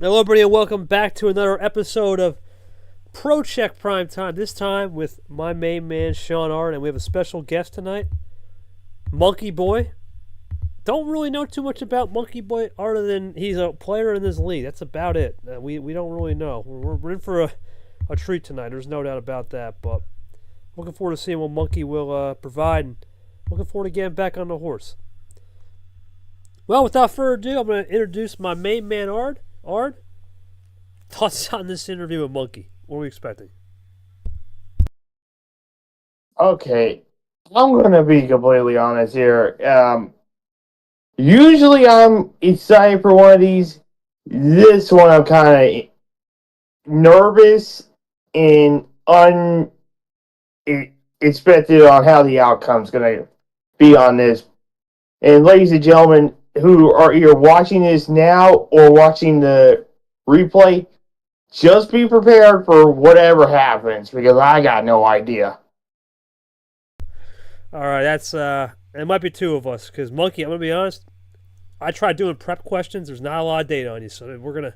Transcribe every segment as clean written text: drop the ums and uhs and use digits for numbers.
Hello, everybody, and welcome back to another episode of ProCheck Primetime. This time with my main man, Sean Ard, and we have a special guest tonight, Monkey Boy. Don't really know too much about Monkey Boy other than he's a player in this league. That's about it. We don't really know. We're in for a treat tonight. There's no doubt about that. But looking forward to seeing what Monkey will provide, and looking forward to getting back on the horse. Well, without further ado, I'm going to introduce my main man, Ard. Ard, thoughts on this interview with Monkey? What are we expecting? Okay, I'm gonna be completely honest here. Usually I'm excited for one of these. This one I'm kind of nervous and unexpected on how the outcome's gonna be on this. And ladies and gentlemen who are either watching this now or watching the replay, just be prepared for whatever happens because I got no idea. All right, that's it might be two of us because Monkey. I'm gonna be honest. I tried doing prep questions. There's not a lot of data on you, so we're gonna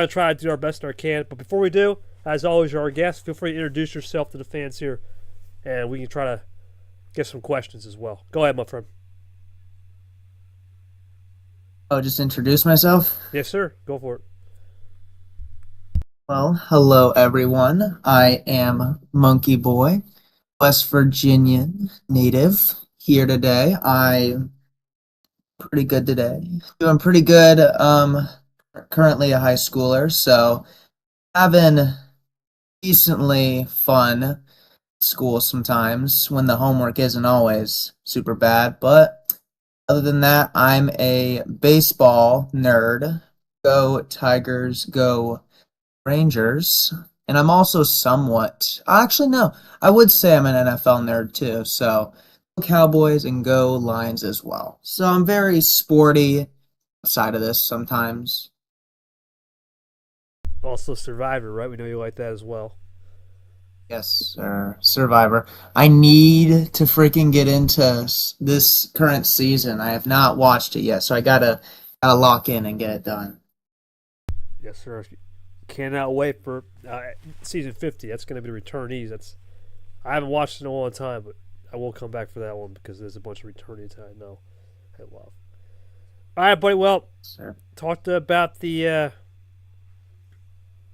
try to do our best in our can. But before we do, as always, you're our guest. Feel free to introduce yourself to the fans here, and we can try to get some questions as well. Go ahead, my friend. Oh, just introduce myself? Yes, sir. Go for it. Well, hello everyone. I am Monkey Boy, West Virginian native here today. I'm pretty good today. Doing pretty good. Currently a high schooler, so having decently fun school sometimes when the homework isn't always super bad, but other than that, I'm a baseball nerd. Go Tigers, go Rangers. And I'm also somewhat, actually, no, I would say I'm an NFL nerd too. So go Cowboys and go Lions as well. So I'm very sporty outside of this sometimes. Also, Survivor, right? We know you like that as well. Yes, sir. Survivor. I need to freaking get into this current season. I have not watched it yet, so I gotta lock in and get it done. Yes, sir. Cannot wait for season 50. That's going to be the returnees. I haven't watched it in a long time, but I will come back for that one because there's a bunch of returnees I know I love. All right, buddy. Well, Sir. talked about the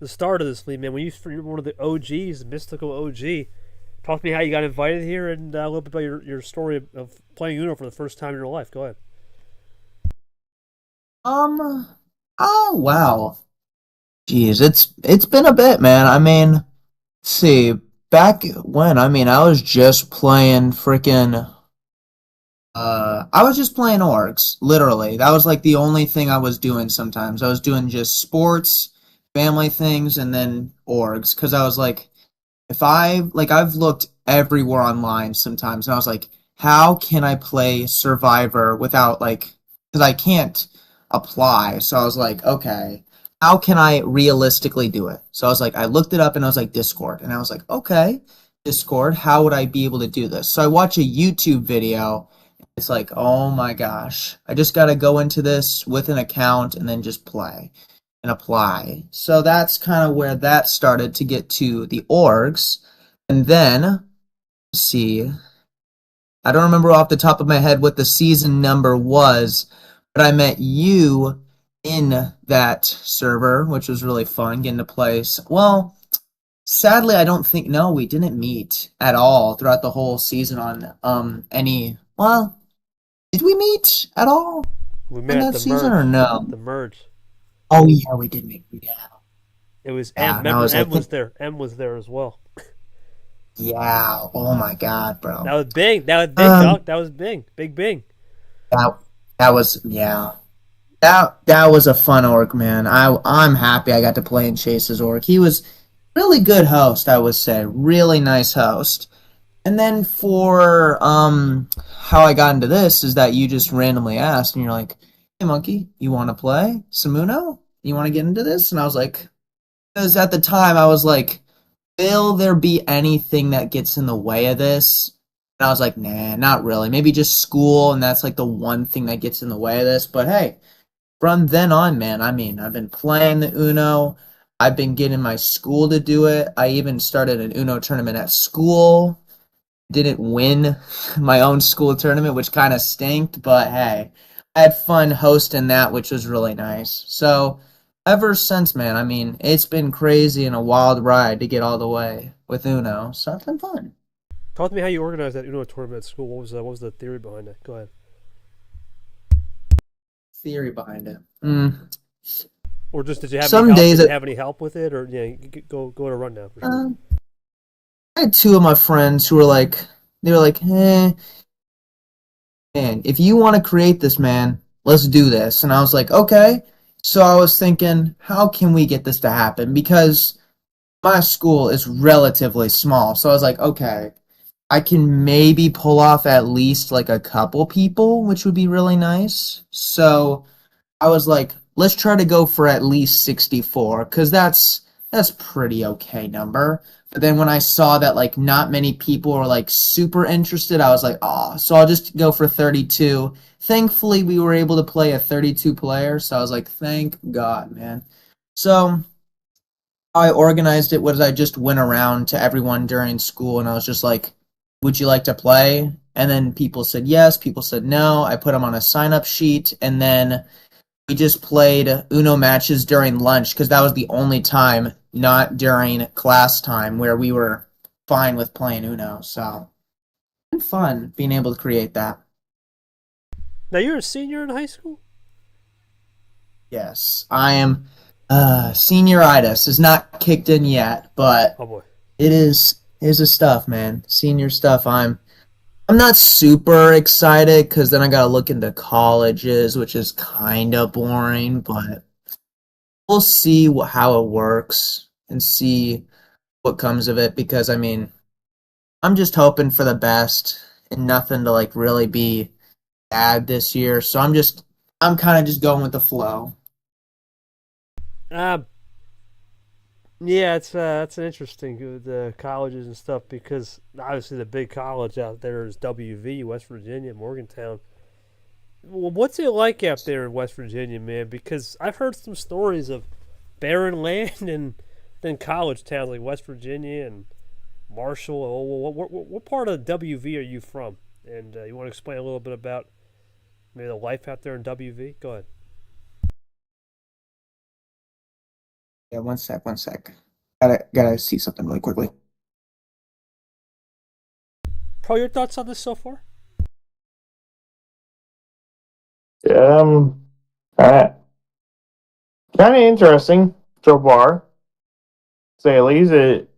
start of this league, man. When you're one of the OGs, the mystical OG, talk to me how you got invited here and a little bit about your story of playing Uno for the first time in your life. Go ahead. Oh wow. Jeez, it's been a bit, man. I mean, let's see, back when, I was just playing freaking I was just playing orgs, literally. That was like the only thing I was doing sometimes. I was doing just sports, family things, and then orgs. Cause I was like, I've looked everywhere online sometimes, and I was like, how can I play Survivor without cause I can't apply. So I was like, okay, how can I realistically do it? So I was like, I looked it up and I was like, Discord. And I was like, okay, Discord, how would I be able to do this? So I watch a YouTube video. It's like, oh my gosh, I just got to go into this with an account and then just play and apply. So that's kind of where that started to get to the orgs. And then, let's see, I don't remember off the top of my head what the season number was, but I met you in that server, which was really fun getting to play. Well, sadly, I don't think, no, we didn't meet at all throughout the whole season on well, did we meet at all We in met at that the season merge. or no? The merge. Oh yeah, we did meet. Yeah. It was Yeah, M. and I Remember, was M like, was there. M was there as well. yeah, oh my god, bro. That was big. That was big, Um, dog. That was big. Big Bing. That that was yeah. That was a fun orc, man. I'm happy I got to play in Chase's orc. He was really good host, I would say. Really nice host. And then for how I got into this is that you just randomly asked and you're like, "Hey monkey, you want to play some Uno? You want to get into this?" And I was like, because at the time I was like, will there be anything that gets in the way of this? And I was like, nah, not really. Maybe just school, and that's like the one thing that gets in the way of this. But hey, from then on, man, I mean, I've been playing the Uno. I've been getting my school to do it. I even started an Uno tournament at school. Didn't win my own school tournament, which kind of stinked, but hey, I had fun hosting that, which was really nice. So ever since, man, I mean, it's been crazy and a wild ride to get all the way with Uno. So it's been fun. Talk to me how you organized that Uno tournament at school. What was the theory behind that? Go ahead. Theory behind it. Or just did you have Some any help? days Did you it, have any help with it, or go to rundown for sure. um, I had two of my friends who were like, man, if you want to create this, man, let's do this. And I was like, okay. So I was thinking, how can we get this to happen? Because my school is relatively small. So I was like, okay, I can maybe pull off at least like a couple people, which would be really nice. So I was like, let's try to go for at least 64 because that's pretty okay number. But then when I saw that like not many people were like super interested, I was like, oh, so I'll just go for 32. Thankfully, we were able to play a 32 player, so I was like, thank God, man. So I organized it was I just went around to everyone during school and I was just like, would you like to play? And then people said yes, people said no. I put them on a sign up sheet and then we just played Uno matches during lunch because that was the only time, not during class time, where we were fine with playing Uno. So, it's been fun being able to create that. Now you're a senior in high school. Yes, I am. Senioritis is not kicked in yet, but Oh boy. it is a stuff, man. Senior stuff. I'm not super excited because then I gotta look into colleges, which is kind of boring, but we'll see how it works and see what comes of it because I mean, I'm just hoping for the best and nothing to like really be bad this year. So I'm kind of just going with the flow. Uh, yeah, it's an interesting the colleges and stuff because obviously the big college out there is WV, West Virginia, Morgantown. Well, what's it like out there in West Virginia, man? Because I've heard some stories of barren land and then college towns like West Virginia and Marshall. What part of WV are you from? And you want to explain a little bit about maybe the life out there in WV? Go ahead. Yeah, one sec. Gotta see something really quickly. Pro, your thoughts on this so far? Um, uh, kind of interesting so far. Say at least it.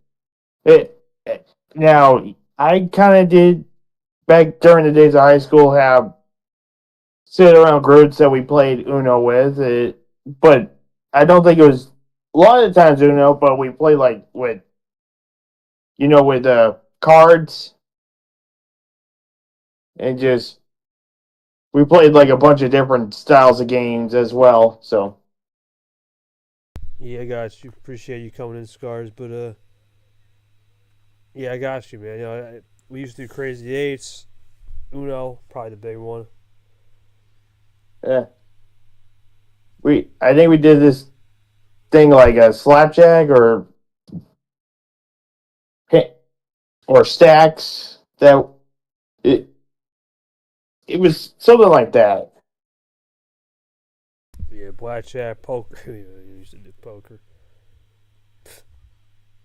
Now, I kind of did back during the days of high school have sit around groups that we played Uno with. But I don't think it was a lot of the times Uno. But we played like with with cards and just we played like a bunch of different styles of games as well. So Yeah, I got you. Appreciate you coming in, Scars. But yeah, I got you, man. We used to do Crazy Eights, Uno, probably the big one. yeah, I think we did this thing like a slapjack or stacks that it it was something like that. Yeah, blackjack, poker. We used to do poker.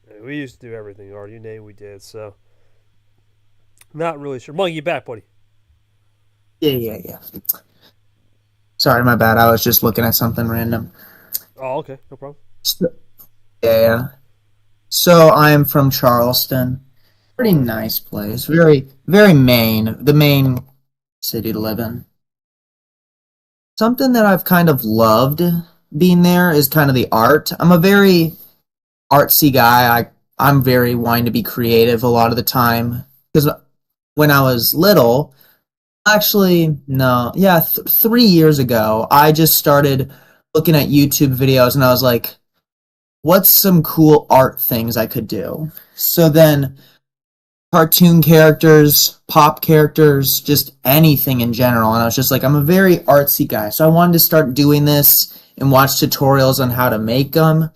Yeah, we used to do everything, Art. You name it, we did. So, not really sure. Monkey, you back, buddy. Yeah. Sorry, my bad. I was just looking at something random. Oh, okay. No problem. So, yeah. So I am from Charleston. Pretty Okay. nice place. Very, very Maine. The main city to live in. Something that I've kind of loved being there is kind of the art. I'm a very artsy guy. I'm very wanting to be creative a lot of the time because when I was little, actually no, yeah, 3 years ago, I just started looking at YouTube videos and I was like, what's some cool art things I could do? So then cartoon characters, pop characters, just anything in general. And I was just like, I'm a very artsy guy. So I wanted to start doing this and watch tutorials on how to make them.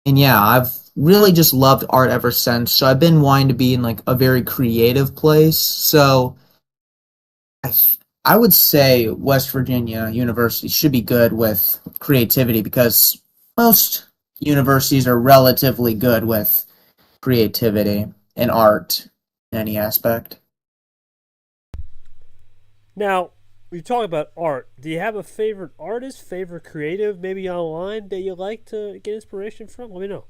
And yeah, I've really just loved art ever since. So I've been wanting to be in like a very creative place. So I, I would say West Virginia University should be good with creativity because most universities are relatively good with creativity and art in any aspect. Now, we talk about art. Do you have a favorite artist, favorite creative, maybe online that you like to get inspiration from? Let me know.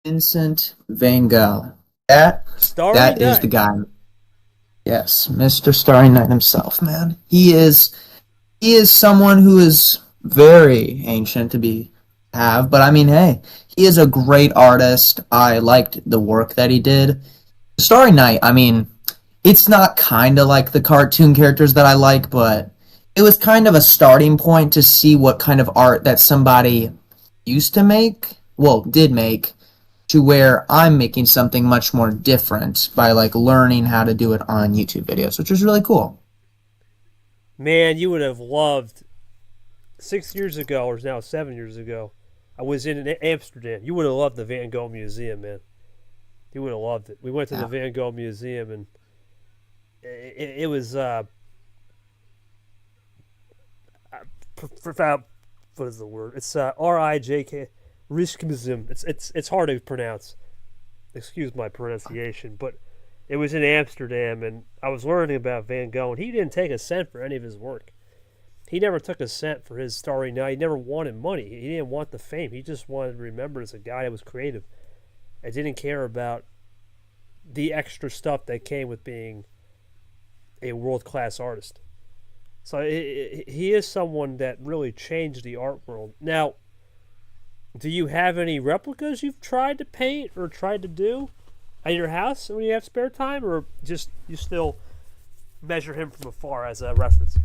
Vincent Van Gogh. That Starry that is the Night. guy. Yes, Mr. Starry Night himself, man. He is someone who is very ancient to be have, but I mean, hey, he is a great artist. I liked the work that he did. Starry Night, I mean, it's not kind of like the cartoon characters that I like, but it was kind of a starting point to see what kind of art that somebody used to make, well, did make, to where I'm making something much more different by like learning how to do it on YouTube videos, which is really cool. Man, you would have loved 6 years ago, or now 7 years ago. I was in Amsterdam. You would have loved the Van Gogh Museum, man. You would have loved it. We went to the Yeah. Van Gogh Museum, and it was what is the word? It's RIJK Rijksmuseum. It's hard to pronounce. Excuse my pronunciation, but it was in Amsterdam, and I was learning about Van Gogh, and he didn't take a cent for any of his work. He never took a cent for his Starry Night. He never wanted money. He didn't want the fame. He just wanted to be remembered as a guy that was creative. I didn't care about the extra stuff that came with being a world class artist. So he is someone that really changed the art world. Now, do you have any replicas you've tried to paint or tried to do at your house when you have spare time, or just you still measure him from afar as a reference?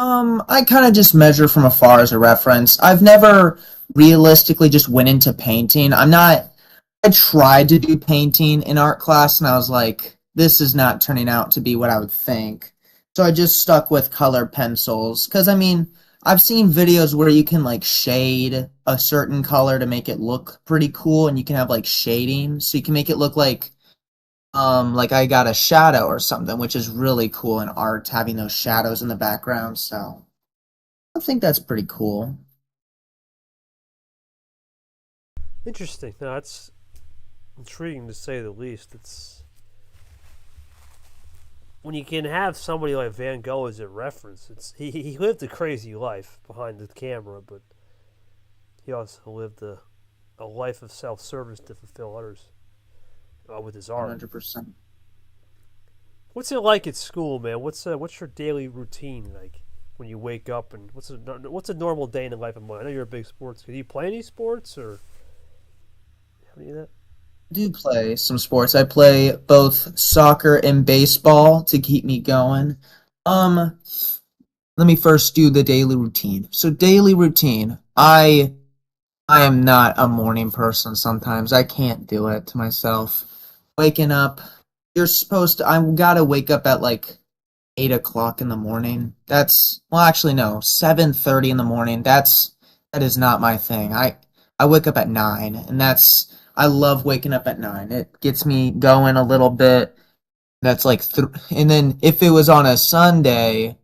I kind of just measure from afar as a reference. I've never realistically just went into painting. I tried to do painting in art class and I was like, this is not turning out to be what I would think. So I just stuck with colored pencils. Cause I mean, I've seen videos where you can like shade a certain color to make it look pretty cool and you can have like shading. So you can make it look like I got a shadow or something, which is really cool in art, having those shadows in the background. So I think that's pretty cool. Interesting. No, that's intriguing to say the least. It's when you can have somebody like Van Gogh as a reference. It's he lived a crazy life behind the camera, but he also lived a life of self-service to fulfill others with his art. 100%. What's it like at school, man? What's your daily routine like when you wake up, and what's a normal day in the life of mine? I know you're a big sports kid. Do you play any sports or any of that? Do play some sports. I play both soccer and baseball to keep me going. Um, Let me first do the daily routine. So daily routine. I am not a morning person sometimes. I can't do it to myself. Waking up, you're supposed to I gotta wake up at like 8 o'clock in the morning. That's well actually no, 7:30 in the morning. That is not my thing. I wake up at 9 and I love waking up at 9. It gets me going a little bit. That's like and then if it was on a Sunday,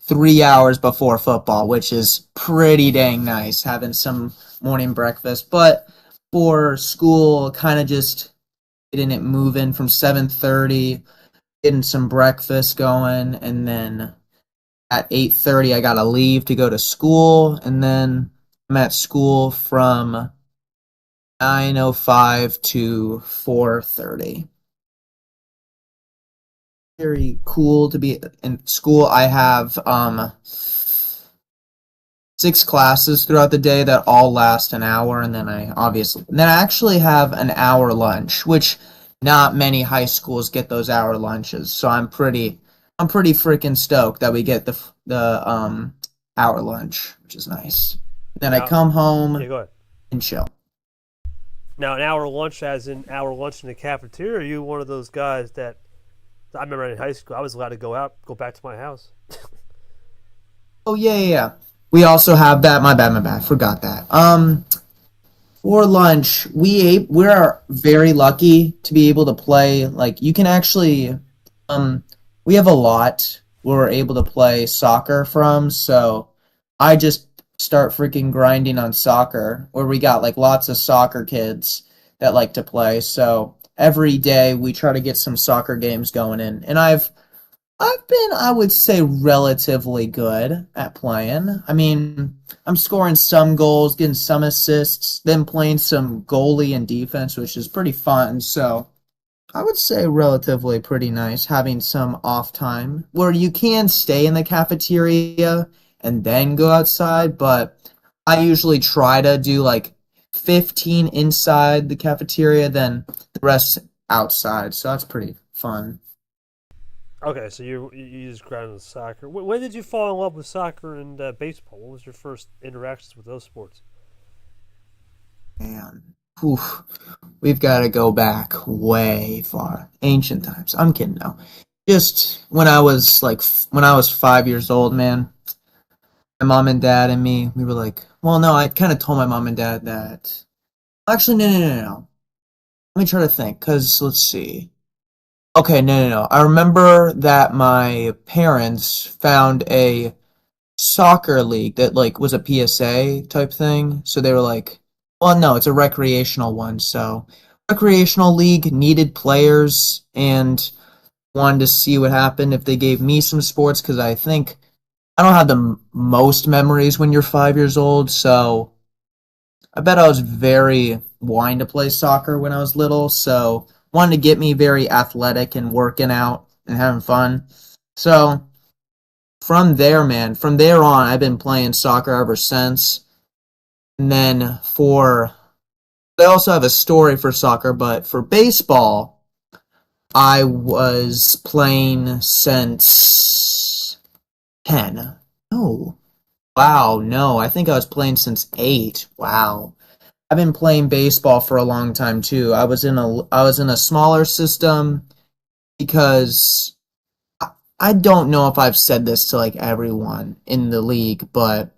3 hours before football, which is pretty dang nice having some morning breakfast. But for school, kind of just getting it moving from 7:30, getting some breakfast going, and then at 8:30 I gotta leave to go to school, and then I'm at school from 9:05 to 4:30. Very cool to be in school. I have 6 classes throughout the day that all last an hour, and then I actually have an hour lunch, which not many high schools get those hour lunches. So I'm pretty freaking stoked that we get the hour lunch, which is nice. Then I Now, come yeah, home go ahead. and chill. Now, an hour lunch, as in hour lunch in the cafeteria, are you one of those guys that I remember in high school, I was allowed to go back to my house. Oh yeah. We also have that. My bad. Forgot that. For lunch, we're very lucky to be able to play. Like you can actually, we have a lot we're able to play soccer from. So I just start freaking grinding on soccer, where we got like lots of soccer kids that like to play. So every day we try to get some soccer games going in, and I've been, I would say, relatively good at playing. I mean, I'm scoring some goals, getting some assists, then playing some goalie and defense, which is pretty fun. So I would say relatively pretty nice having some off time where you can stay in the cafeteria and then go outside, but I usually try to do like 15 inside the cafeteria, then the rest outside. So that's pretty fun. Okay, so you just grounded soccer. When did you fall in love with soccer and baseball? What was your first interactions with those sports? Man, whew, we've got to go back way far, ancient times. I'm kidding now. Just when I was 5 years old, man. My mom and dad and me, we were like, well, no, I kind of told my mom and dad that. Actually, no. Let me try to think, cause let's see. Okay, no. I remember that my parents found a soccer league that like was a PSA type thing. So they were like, well, no, it's a recreational one. So recreational league needed players and wanted to see what happened if they gave me some sports because I think I don't have the most memories when you're 5 years old. So I bet I was very wanting to play soccer when I was little. So wanted to get me very athletic and working out and having fun. So from there, man, from there on, I've been playing soccer ever since. And then I also have a story for soccer, but for baseball, I was playing since 10. No. Wow, no, I think I was playing since 8. Wow. I've been playing baseball for a long time too. I was in a smaller system because I don't know if I've said this to like everyone in the league, but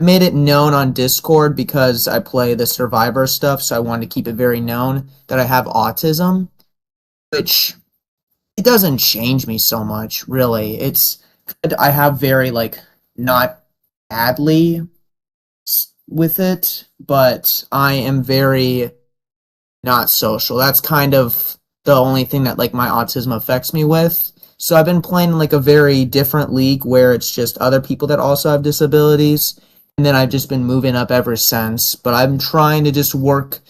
I made it known on Discord because I play the Survivor stuff, so I wanted to keep it very known that I have autism, which it doesn't change me so much, really. I have very like not badly with it, but I am very not social. That's kind of the only thing that like my autism affects me with. So I've been playing like a very different league where it's just other people that also have disabilities. And then I've just been moving up ever since. But I'm trying to just work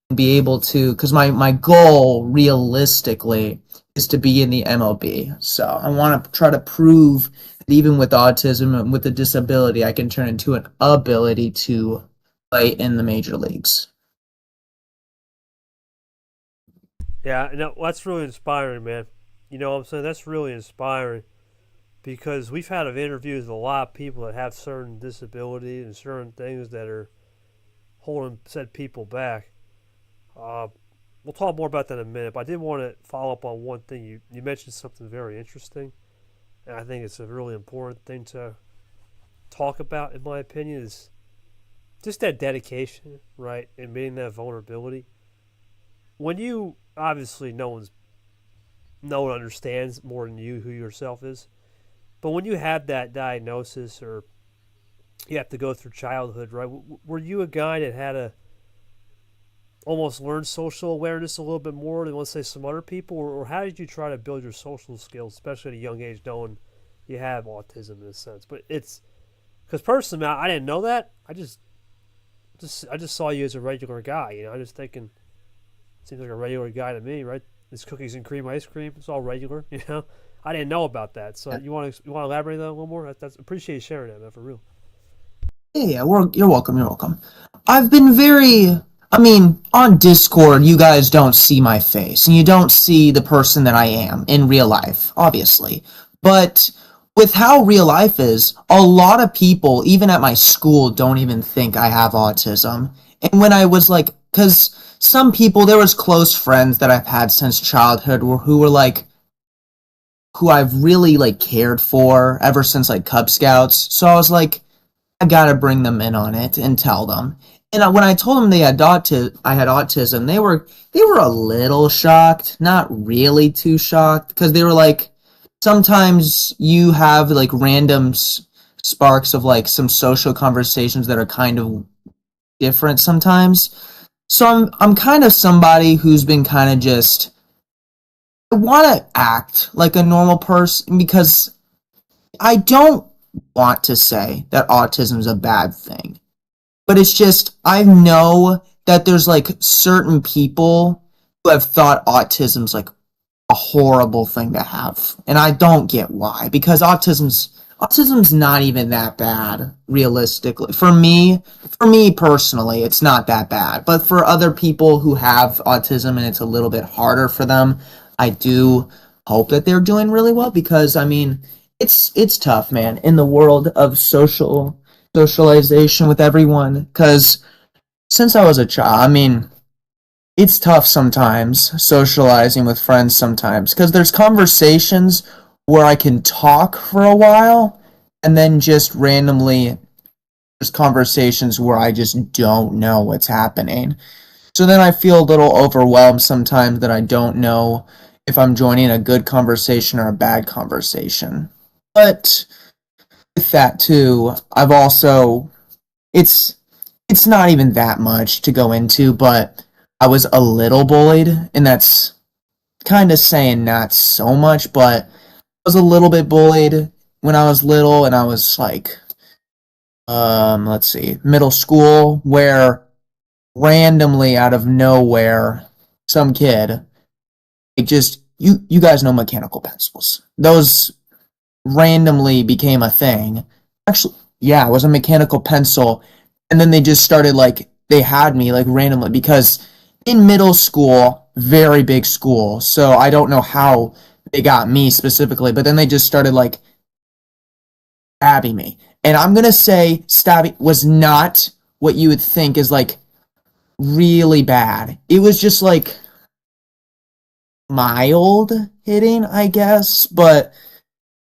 and be able to, because my goal realistically is to be in the MLB. So I want to try to prove that even with autism and with a disability, I can turn into an ability to play in the major leagues. Yeah, no, that's really inspiring, man. You know what I'm saying? That's really inspiring because we've had interviews with a lot of people that have certain disabilities and certain things that are holding said people back. We'll talk more about that in a minute, but I did want to follow up on one thing. You mentioned something very interesting, and I think it's a really important thing to talk about, in my opinion, is just that dedication, right, and being that vulnerability. When you, obviously, no one understands more than you who yourself is, but when you have that diagnosis or you have to go through childhood, right, were you a guy that had to almost learn social awareness a little bit more than, let's say, some other people, or how did you try to build your social skills, especially at a young age, knowing you have autism in a sense? But it's because personally, I didn't know that. I just saw you as a regular guy. You know, I just thinking seems like a regular guy to me, right? This cookies and cream ice cream, it's all regular. You know, I didn't know about that. So you want to elaborate on that a little more? That's appreciate you sharing that, man, for real. Yeah, you're welcome. You're welcome. I've been very. I mean, on Discord, you guys don't see my face, and you don't see the person that I am in real life, obviously. But with how real life is, a lot of people, even at my school, don't even think I have autism. And when I was like because some people, there was close friends that I've had since childhood who were like, who I've really like cared for ever since like Cub Scouts. So I was like, I gotta bring them in on it and tell them. And when I told them I had autism, they were a little shocked, not really too shocked, because they were like, sometimes you have like random sparks of like some social conversations that are kind of different sometimes. So I'm kind of somebody who's been kind of just, I want to act like a normal person because I don't want to say that autism is a bad thing. But it's just, I know that there's like certain people who have thought autism's like a horrible thing to have. And I don't get why. Because autism's not even that bad, realistically. For me personally, it's not that bad. But for other people who have autism and it's a little bit harder for them, I do hope that they're doing really well because I mean, it's tough, man, in the world of socialization with everyone. Because since I was a child, I mean, it's tough sometimes socializing with friends sometimes because there's conversations where I can talk for a while and then just randomly there's conversations where I just don't know what's happening. So then I feel a little overwhelmed sometimes that I don't know if I'm joining a good conversation or a bad conversation. But with that too, I've also it's not even that much to go into, but I was a little bullied, and that's kind of saying not so much, but I was a little bit bullied when I was little, and I was like, let's see, middle school, where randomly out of nowhere, some kid, it just, you guys know mechanical pencils. Those randomly became a thing. Actually, yeah, it was a mechanical pencil, and then they just started like, they had me like randomly because in middle school, very big school, so I don't know how they got me specifically, but then they just started like stabbing me. And I'm gonna say stabbing was not what you would think is like really bad. It was just like mild hitting, I guess, but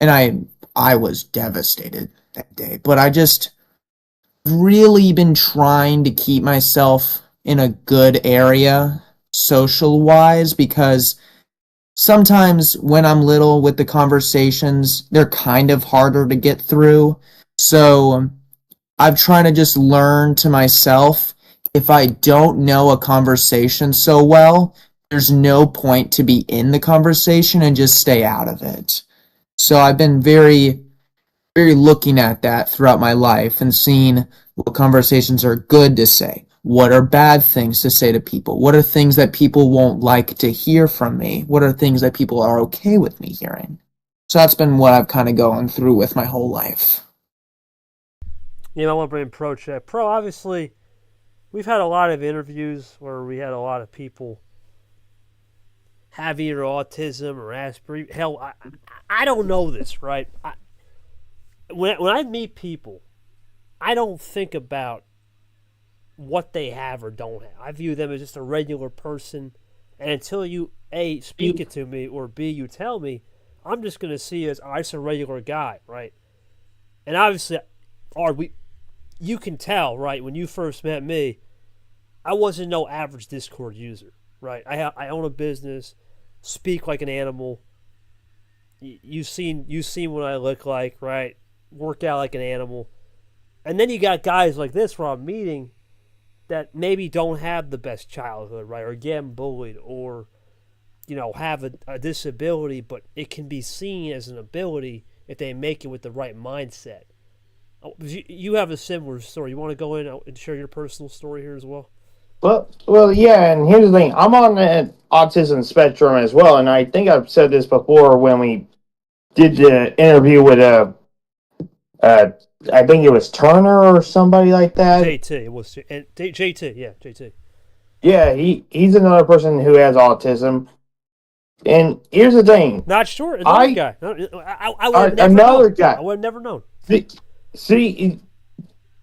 and I was devastated that day. But I just really been trying to keep myself in a good area social wise because sometimes when I'm little with the conversations, they're kind of harder to get through. So I've tried to just learn to myself if I don't know a conversation so well, there's no point to be in the conversation and just stay out of it. So I've been very, very looking at that throughout my life and seeing what conversations are good to say. What are bad things to say to people? What are things that people won't like to hear from me? What are things that people are okay with me hearing? So that's been what I've kind of gone through with my whole life. You know, I want to bring in ProCheck. Pro, obviously, we've had a lot of interviews where we had a lot of people have either autism or Asperger's. Hell, I don't know this, right? When I meet people, I don't think about what they have or don't have. I view them as just a regular person, and until you A, speak it to me, or B, you tell me, I'm just going to see you as just a regular guy, right? And obviously, you can tell, right, when you first met me, I wasn't no average Discord user, right? I own a business, speak like an animal. You've seen what I look like, right? Work out like an animal. And then you got guys like this where I'm meeting that maybe don't have the best childhood, right? Or getting bullied or, you know, have a disability, but it can be seen as an ability if they make it with the right mindset. You have a similar story. You want to go in and share your personal story here as well? Well, yeah, and here's the thing. I'm on the autism spectrum as well, and I think I've said this before when we did the interview with I think it was Turner or somebody like that. JT, it was JT, yeah, JT. Yeah, he's another person who has autism. And here's the thing. Not sure. Another guy. I would have never another known. guy. I would have never known. See,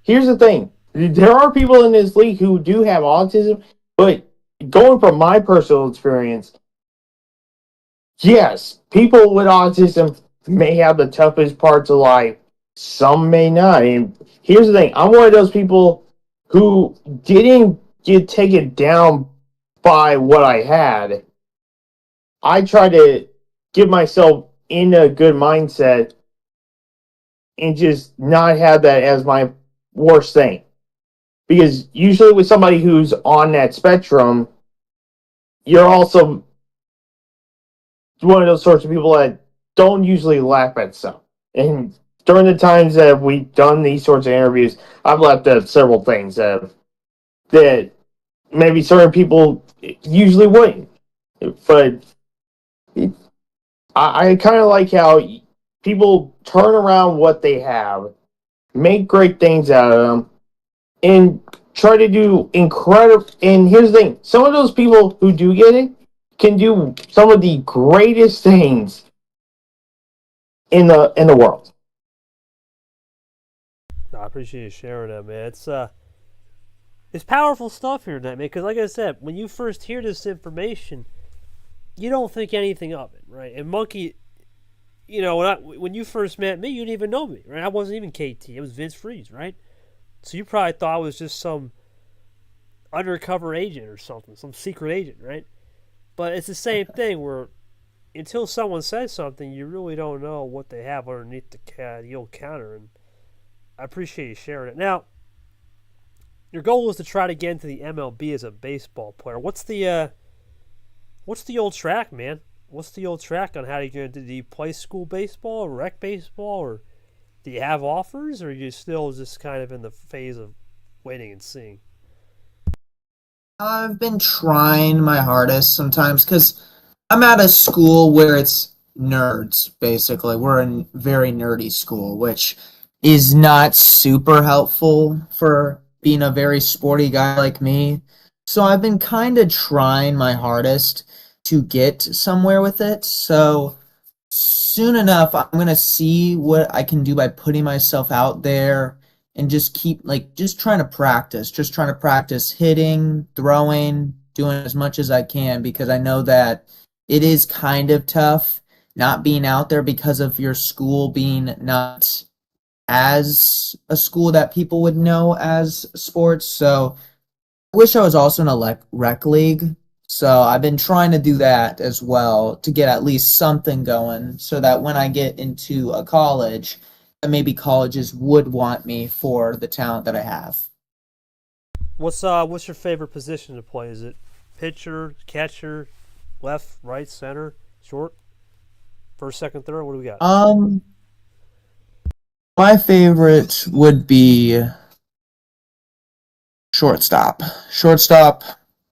here's the thing. There are people in this league who do have autism, But going from my personal experience, yes, people with autism may have the toughest parts of life. Some may not. And here's the thing: I'm one of those people who didn't get taken down by what I had. I try to get myself in a good mindset and just not have that as my worst thing. Because usually with somebody who's on that spectrum, you're also one of those sorts of people that don't usually laugh at stuff. And during the times that we've done these sorts of interviews, I've laughed at several things that maybe certain people usually wouldn't. But I kind of like how people turn around what they have, make great things out of them, and try to do incredible. And here's the thing: some of those people who do get it can do some of the greatest things in the world. I appreciate you sharing that, man. It's powerful stuff here tonight, man. Because like I said, when you first hear this information, you don't think anything of it, right? And Monkey, when you first met me, you didn't even know me, right? I wasn't even KT. It was Vince Freeze, right? So you probably thought I was just some undercover agent or something, some secret agent, right? But it's the same thing where until someone says something, you really don't know what they have underneath the old counter. And I appreciate you sharing it. Now, your goal is to try to get into the MLB as a baseball player. What's the old track, man? What's the old track on how you're going to do? Do you play school baseball or rec baseball, or do you have offers, or are you still just kind of in the phase of waiting and seeing? I've been trying my hardest sometimes because I'm at a school where it's nerds, basically. We're a very nerdy school, which is not super helpful for being a very sporty guy like me. So I've been kind of trying my hardest to get somewhere with it. So soon enough, I'm going to see what I can do by putting myself out there and just keep, like, just trying to practice hitting, throwing, doing as much as I can because I know that it is kind of tough not being out there because of your school being not as a school that people would know as sports. So I wish I was also in a rec league. So I've been trying to do that as well to get at least something going so that when I get into a college, that maybe colleges would want me for the talent that I have. What's your favorite position to play? Is it pitcher, catcher, left, right, center, short, first, second, third? What do we got? My favorite would be shortstop. Shortstop,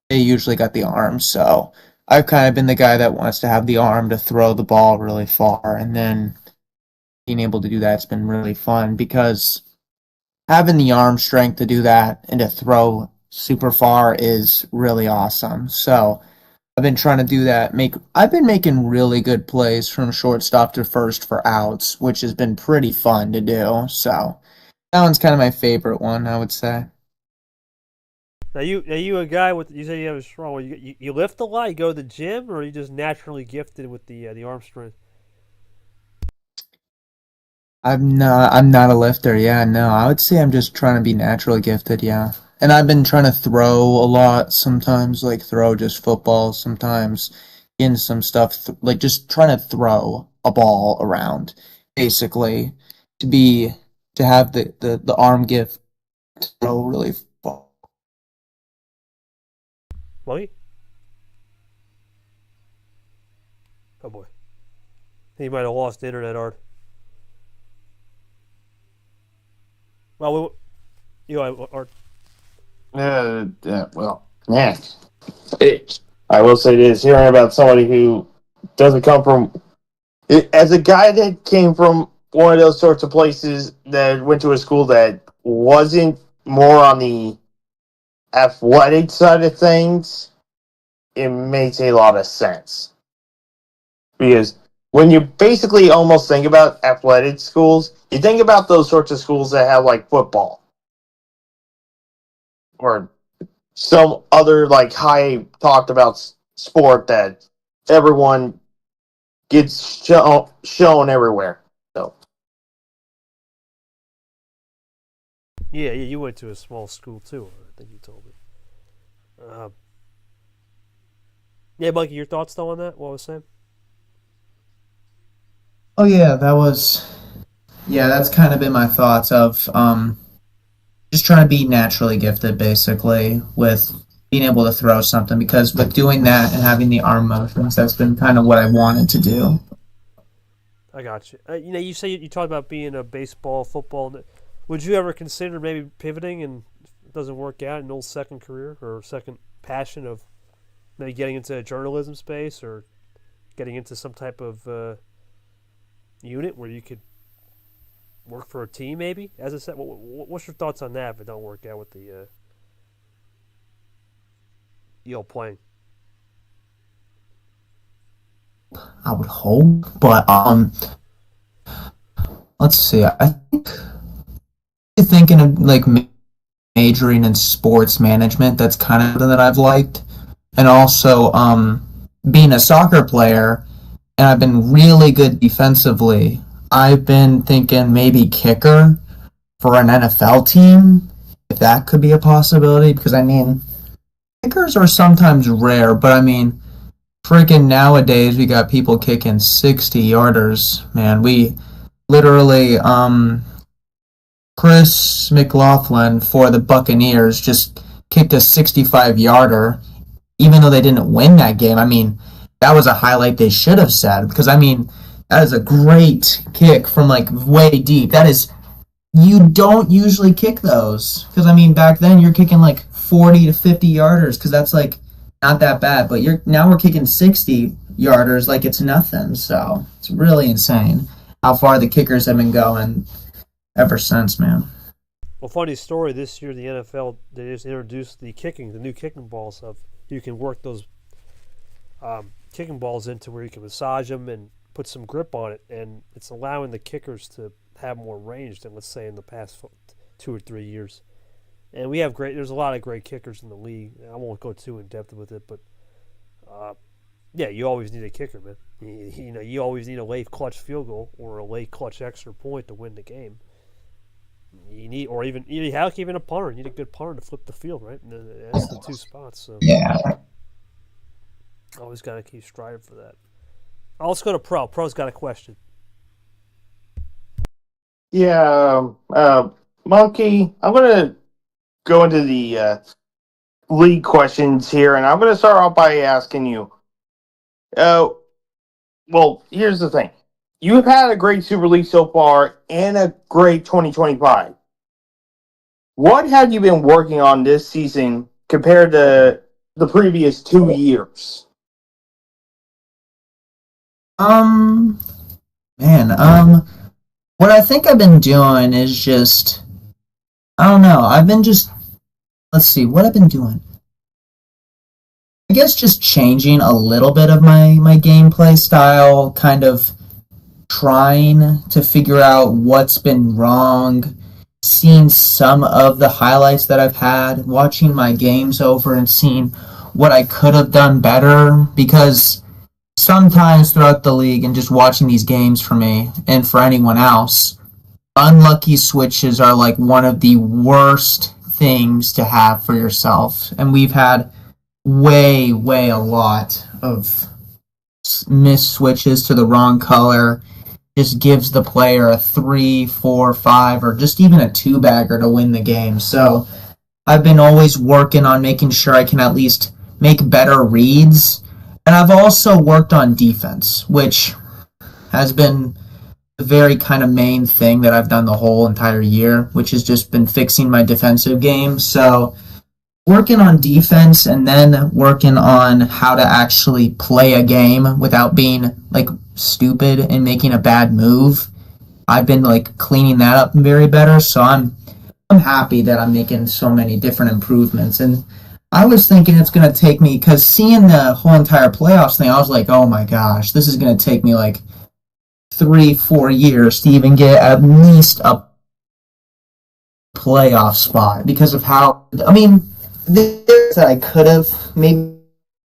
they usually got the arm, so I've kind of been the guy that wants to have the arm to throw the ball really far, and then being able to do that's been really fun because having the arm strength to do that and to throw super far is really awesome. So I've been trying to do that. I've been making really good plays from shortstop to first for outs, which has been pretty fun to do. So that one's kind of my favorite one, I would say. Now you a guy with, you say you have a strong. You lift a lot. You go to the gym, or are you just naturally gifted with the arm strength? I'm not a lifter. Yeah, no. I would say I'm just trying to be naturally gifted, yeah. And I've been trying to throw a lot sometimes, like throw just football, sometimes in some stuff like just trying to throw a ball around basically to be to have the arm gift to throw really far. Monkey? Oh boy, he might have lost the internet, Art. Well, Art. Well, man, I will say this: hearing about somebody who doesn't come from, as a guy that came from one of those sorts of places that went to a school that wasn't more on the athletic side of things, it makes a lot of sense. Because when you basically almost think about athletic schools, you think about those sorts of schools that have like football or some other like high talked about sport that everyone gets shown everywhere. So Yeah, you went to a small school too. I think you told me. Uh, yeah, Mikey, your thoughts though on that? What I was saying? Oh yeah, that's kind of been my thoughts of just trying to be naturally gifted, basically, with being able to throw something. Because with doing that and having the arm motions, that's been kind of what I wanted to do. I got you. You say you talked about being a baseball, football. Would you ever consider maybe pivoting and if it doesn't work out an old second career or second passion of maybe getting into a journalism space or getting into some type of unit where you could work for a team maybe? As I said, what's your thoughts on that if it don't work out with the old playing? I would hope, but let's see. I think thinking of like majoring in sports management. That's kind of something that I've liked, and also being a soccer player, and I've been really good defensively. I've been thinking maybe kicker for an NFL team, if that could be a possibility. Because I mean, kickers are sometimes rare, but I mean, freaking nowadays we got people kicking 60 yarders. Man, we literally Chris McLaughlin for the Buccaneers just kicked a 65 yarder, even though they didn't win that game. I mean, that was a highlight they should have said, because I mean, that is a great kick from like way deep. That is, you don't usually kick those, because I mean, back then you're kicking like 40 to 50 yarders, because that's like not that bad. But now we're kicking 60 yarders like it's nothing. So it's really insane how far the kickers have been going ever since, man. Well, funny story. This year, the NFL they just introduced the new kicking balls. Of you can work those kicking balls into where you can massage them and put some grip on it, and it's allowing the kickers to have more range than let's say in the past 2 or 3 years. And we have there's a lot of great kickers in the league. I won't go too in depth with it, but yeah, you always need a kicker, man. You always need a late clutch field goal or a late clutch extra point to win the game. You need, or even a punter. You need a good punter to flip the field, right? And that's the two spots. So Yeah. always got to keep striving for that. Let's go to Pro. Pro's got a question. yeah, Monkey, I'm gonna go into the league questions here, and I'm gonna start off by asking you. Well, here's the thing. You've had a great Super League so far and a great 2025. What have you been working on this season compared to the previous 2 years? Um, Man, what I think I've been doing is just, I don't know. Let's see, what I've been doing. I guess just changing a little bit of my gameplay style, kind of trying to figure out what's been wrong, seeing some of the highlights that I've had, watching my games over and seeing what I could have done better, because sometimes throughout the league and just watching these games for me and for anyone else, unlucky switches are like one of the worst things to have for yourself. And we've had way a lot of missed switches to the wrong color. Just gives the player a 3, 4, 5, or just even a 2-bagger to win the game. So I've been always working on making sure I can at least make better reads. And I've also worked on defense, which has been the very kind of main thing that I've done the whole entire year, which has just been fixing my defensive game. So working on defense and then working on how to actually play a game without being like stupid and making a bad move. I've been like cleaning that up very better. So I'm happy that I'm making so many different improvements. And I was thinking it's going to take me, because seeing the whole entire playoffs thing, I was like, oh my gosh, this is going to take me like 3-4 years to even get at least a playoff spot, because of how, I mean, there's that I could have maybe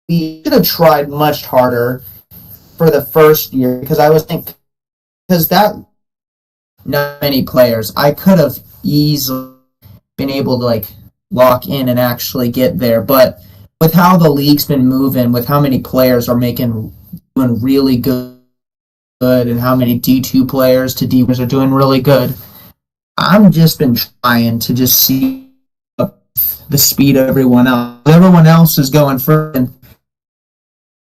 should have tried much harder for the first year because I was thinking because that not many players I could have easily been able to like lock in and actually get there, but with how the league's been moving, with how many players are doing really good, and how many D2 players to D1s are doing really good, I've just been trying to just see the speed of everyone else. Everyone else is going first,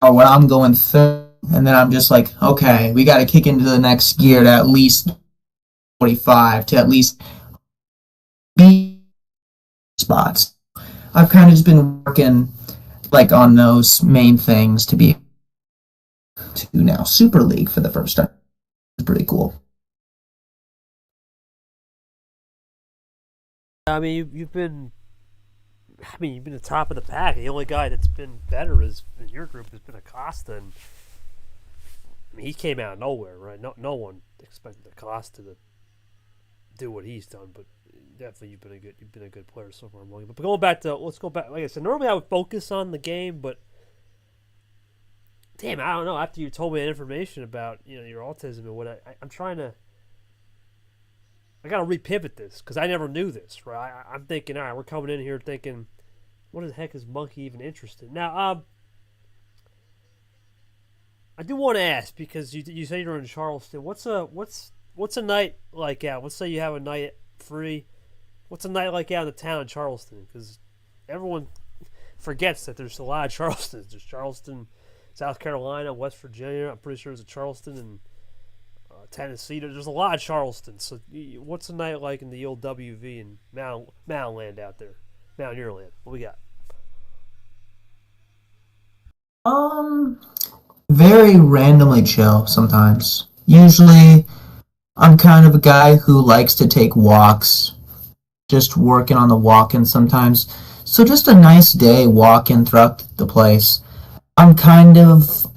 or when I'm going third, and then I'm just like, okay, we got to kick into the next gear to at least 45 to at least be spots. I've kind of just been working like on those main things to be to now Super League for the first time. It's pretty cool. I mean, you've been the top of the pack. The only guy that's been better is in your group has been Acosta, and I mean, he came out of nowhere, right? No one expected Acosta to do what he's done, but definitely you've been a good player so far, Morgan. But let's go back. Like I said, normally I would focus on the game, but damn, I don't know. After you told me that information about your autism and what I'm trying to. I got to repivot this because I never knew this, right? I'm thinking, all right, we're coming in here thinking, what the heck is Monkey even interested in? Now, I do want to ask because you say you're in Charleston. What's a night like out? Let's say you have a night free. What's a night like out in the town of Charleston? Because everyone forgets that there's a lot of Charlestons. There's Charleston, South Carolina, West Virginia. I'm pretty sure there's a Charleston and Tennessee. There's a lot of Charlestons. So what's a night like in the old WV and Moundland out there? Mountaineerland. What we got? Very randomly chill sometimes. Usually, I'm kind of a guy who likes to take walks, just working on the walking sometimes. So just a nice day walking throughout the place. I kind of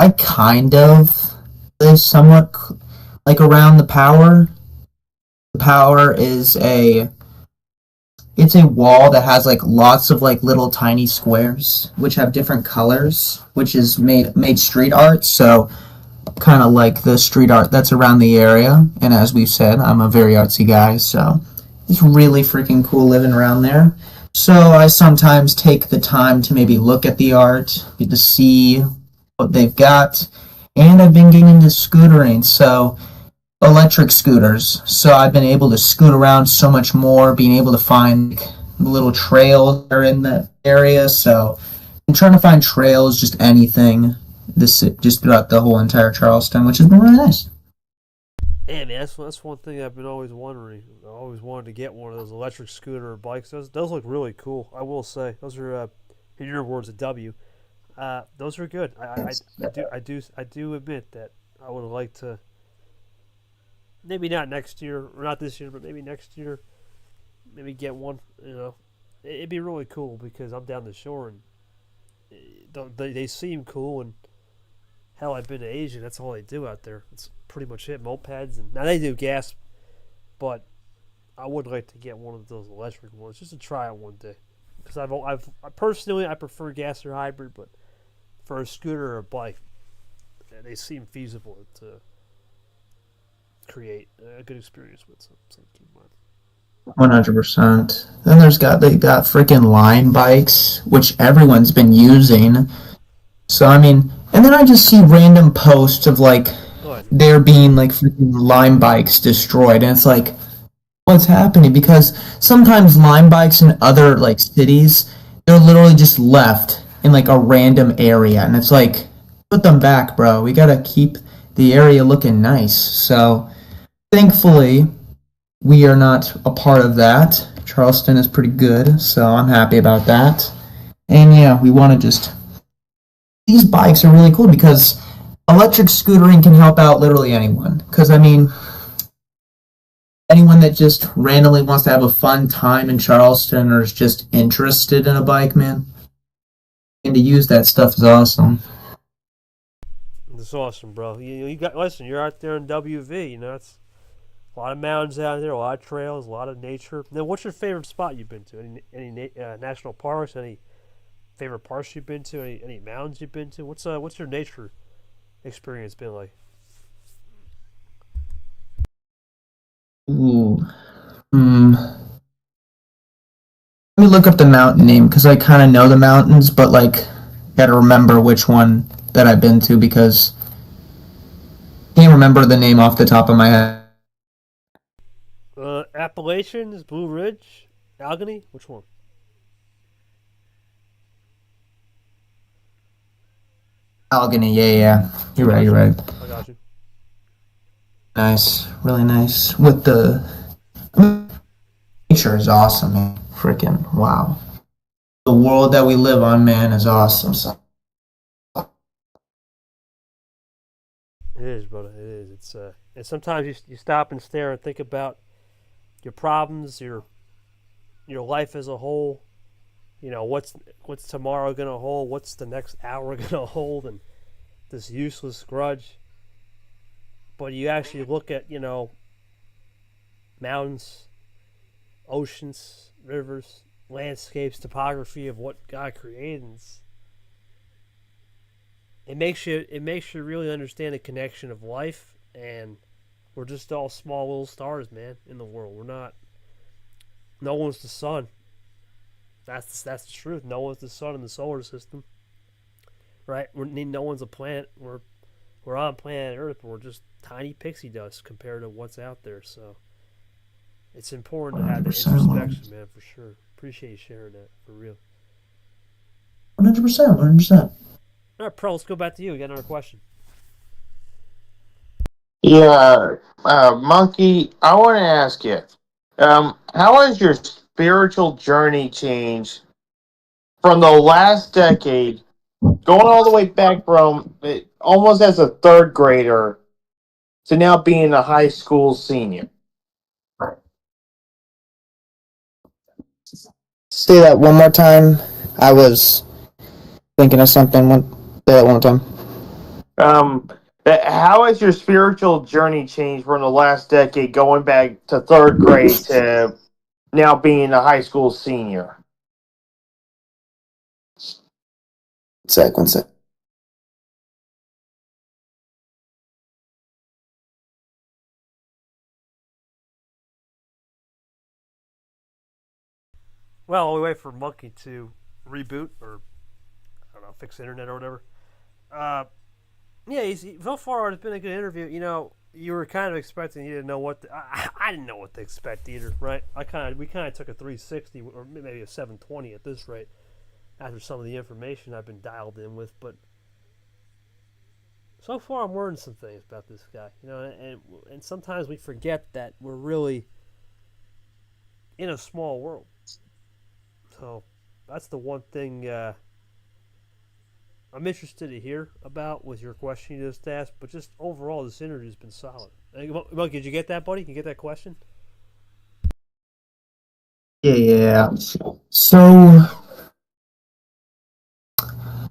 live somewhat like around the power. The power is it's a wall that has like lots of like little tiny squares which have different colors, which is made street art. So kind of like the street art that's around the area. And as we've said, I'm a very artsy guy, so it's really freaking cool living around there. So I sometimes take the time to maybe look at the art, get to see what they've got. And I've been getting into scootering, so electric scooters. So I've been able to scoot around so much more, being able to find little trails that are in the area. So I'm trying to find trails, just anything, just throughout the whole entire Charleston, which has been really nice. Yeah, man, that's one thing I've been always wondering. I always wanted to get one of those electric scooter bikes. Those look really cool. I will say those are, in your words, a W. Those are good. I do admit that I would like to. Maybe not next year, or not this year, but maybe next year. Maybe get one. It'd be really cool because I'm down the shore and they seem cool. And hell, I've been to Asia. That's all they do out there. It's pretty much it. Mopeds, and now they do gas, but I would like to get one of those electric ones just to try it one day. Because I personally prefer gas or hybrid, but for a scooter or a bike, they seem feasible to create a good experience with. So keep in mind. 100%. Then they got freaking Lime bikes, which everyone's been using. So I mean, and then I just see random posts of like there being like freaking Lime bikes destroyed, and it's like, what's happening? Because sometimes Lime bikes in other like cities, they're literally just left in like a random area, and it's like, put them back, bro. We gotta keep the area looking nice. So thankfully, we are not a part of that. Charleston is pretty good, so I'm happy about that. And yeah, we want to just. These bikes are really cool because electric scootering can help out literally anyone. Because, I mean, anyone that just randomly wants to have a fun time in Charleston or is just interested in a bike, man, and to use that stuff is awesome. It's awesome, bro. Listen, you're out there in WV, A lot of mountains out there, a lot of trails, a lot of nature. Now, what's your favorite spot you've been to? Any national parks? Any favorite parks you've been to? Any mountains you've been to? What's your nature experience been like? Ooh. Hmm. Let me look up the mountain name because I kind of know the mountains, but like, gotta remember which one that I've been to because I can't remember the name off the top of my head. Appalachians, Blue Ridge, Allegheny. Which one? Allegheny, yeah, yeah. I You're right, got you're you. right. I got you. Nice, really nice. With the nature is awesome, man. Freaking wow. The world that we live on, man, is awesome. So, It is, brother. It is. It's and sometimes you stop and stare and think about your problems, your life as a whole. You know what's tomorrow gonna hold? What's the next hour gonna hold? And this useless grudge. But you actually look at mountains, oceans, rivers, landscapes, topography of what God created. And it makes you really understand the connection of life, and we're just all small little stars, man, in the world. We're not. No one's the sun. That's the truth. No one's the sun in the solar system, right? No one's a planet. We're on planet Earth, but we're just tiny pixie dust compared to what's out there. So it's important to have the 100%, introspection, man, for sure. Appreciate you sharing that, for real. 100%, 100%. All right, Pro, let's go back to you. We got another question. Yeah, Monkey, I want to ask you, how has your spiritual journey changed from the last decade, going all the way back from almost as a third grader to now being a high school senior? Say that one more time. I was thinking of something. Say that one more time. Um, how has your spiritual journey changed from the last decade, going back to third grade to now being a high school senior? One sec. Well, while we wait for Monkey to reboot or I don't know, fix the internet or whatever. Uh, yeah, so far it's been a good interview. You were kind of expecting you didn't know what I didn't know what to expect either, right? We kind of took a 360 or maybe a 720 at this rate after some of the information I've been dialed in with, but so far I'm learning some things about this guy, and sometimes we forget that we're really in a small world. So that's the one thing I'm interested to hear about with your question you just asked, but just overall, this interview has been solid. Monkey, did you get that, buddy? Can you get that question? Yeah, yeah. So,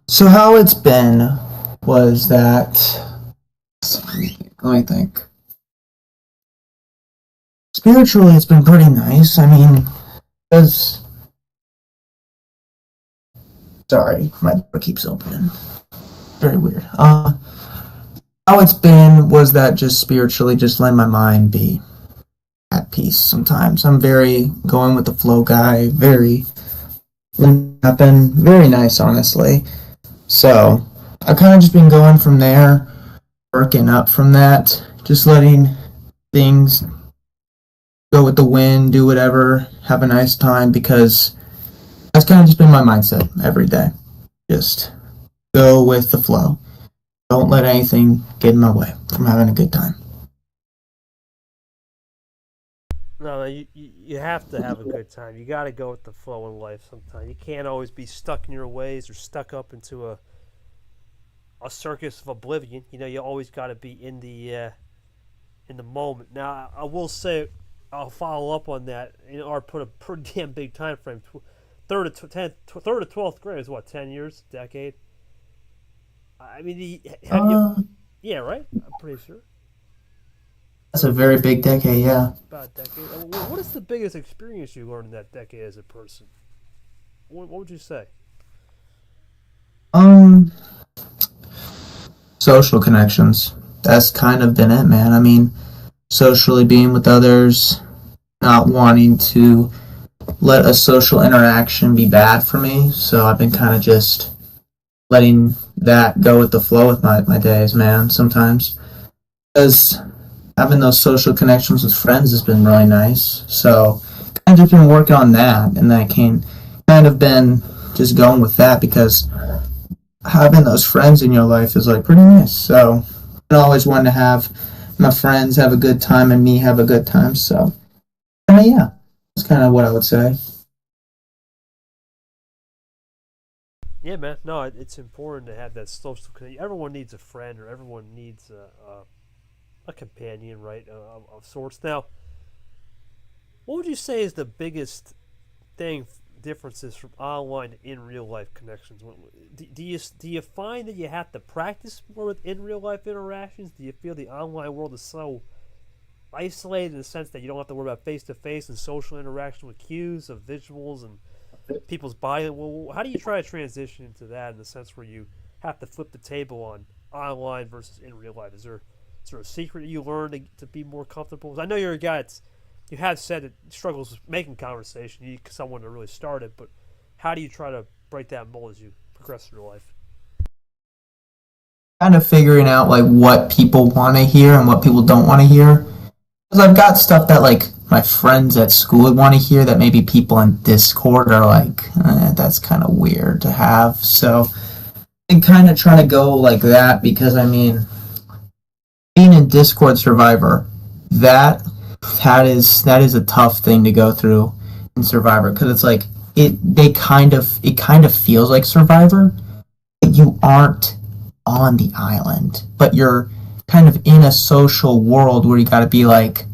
so how it's been was that. Let me think. Spiritually, it's been pretty nice. I mean, because. Sorry, my door keeps opening. Very weird. How it's been was that just spiritually, just letting my mind be at peace sometimes. I'm very going with the flow guy, very happen, very nice, honestly. So I've kind of just been going from there, working up from that, just letting things go with the wind, do whatever, have a nice time because that's kind of just been my mindset every day. Just go with the flow. Don't let anything get in my way from having a good time. No, you have to have a good time. You got to go with the flow in life sometimes. You can't always be stuck in your ways or stuck up into a circus of oblivion. You always got to be in the moment. Now, I will say, I'll follow up on that. Ard put a pretty damn big time frame. Third to 12th grade is what, 10 years, decade. I mean, have you? Yeah, right. I'm pretty sure. That's a very big decade, yeah. About a decade. What is the biggest experience you learned in that decade as a person? What would you say? Um, Social connections. That's kind of been it, man. I mean, socially being with others, not wanting to let a social interaction be bad for me. So I've been kind of just letting that go with the flow with my days, man, sometimes. Because having those social connections with friends has been really nice. So I've just been working on that, and that can kind of been just going with that because having those friends in your life is like pretty nice. So I always want to have my friends have a good time and me have a good time. So yeah, that's kind of what I would say. Yeah, man. No, it's important to have that social connection. Everyone needs a friend, or everyone needs a companion, right, of sorts. Now, what would you say is the biggest differences from online to in real life connections? Do you find that you have to practice more with in real life interactions? Do you feel the online world is so isolated in the sense that you don't have to worry about face to face and social interaction with cues of visuals and people's body? Well, how do you try to transition into that in the sense where you have to flip the table on online versus in real life? Is there a secret you learned to be more comfortable? 'Cause I know you're a guy that's, you have said it struggles with making conversation. You need someone to really start it, but how do you try to break that mold as you progress through life? Kind of figuring out like what people want to hear and what people don't want to hear. Because I've got stuff that like my friends at school would want to hear that maybe people in Discord are like, that's kind of weird to have. So I kind of try to go like that because I mean, being in Discord Survivor, that that is a tough thing to go through in Survivor because it's like it kind of feels like Survivor, but you aren't on the island, but you're kind of in a social world where you got to be like,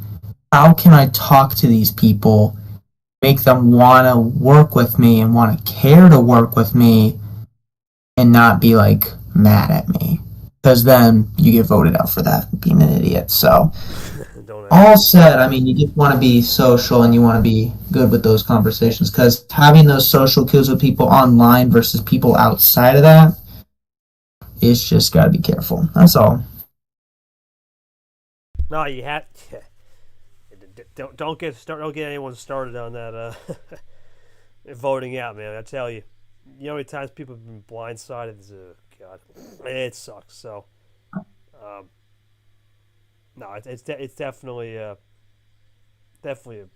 how can I talk to these people, make them want to work with me and want to care to work with me, and not be like mad at me, because then you get voted out for that being an idiot. So all said, I mean, you just want to be social and you want to be good with those conversations because having those social cues with people online versus people outside of that, it's just got to be careful. That's all. No, you have. Don't get anyone started on that voting out, man. I tell you, you know how many times people have been blindsided. God, it sucks. So, no, it's definitely definitely a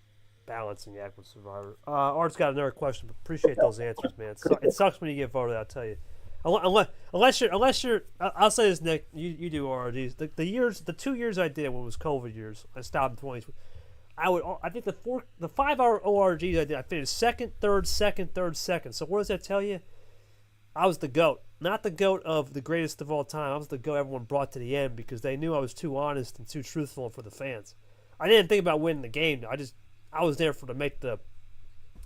balancing act with Survivor. Art's got another question, but appreciate those answers, man. It sucks when you get voted out. I tell you. Unless you're, I'll say this, Nick. You do RRDs. The 2 years I did when it was COVID years, I stopped in 20. I think the 5 hour ORGs I did, I finished second, third, second, third, second. So what does that tell you? I was the GOAT, not the GOAT of the greatest of all time. I was the GOAT everyone brought to the end because they knew I was too honest and too truthful for the fans. I didn't think about winning the game. I was there to make the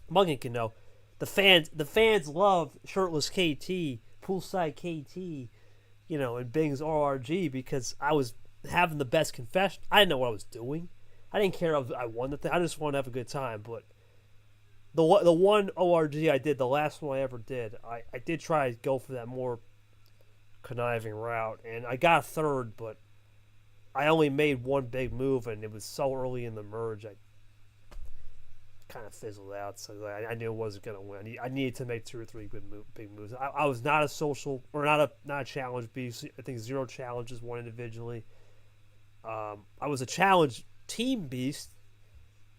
Monkey can know. The fans love shirtless KT, poolside KT, and Bing's RRG because I was having the best confession. I didn't know what I was doing. I didn't care if I won the thing. I just wanted to have a good time. But the one ORG I did, the last one I ever did, I did try to go for that more conniving route, and I got third, but I only made one big move, and it was so early in the merge, I kind of fizzled out. So I knew I wasn't going to win. I needed to make 2 or 3 big moves. I was not a social or not a challenge beast. I think 0 challenges won individually. I was a challenge team beast.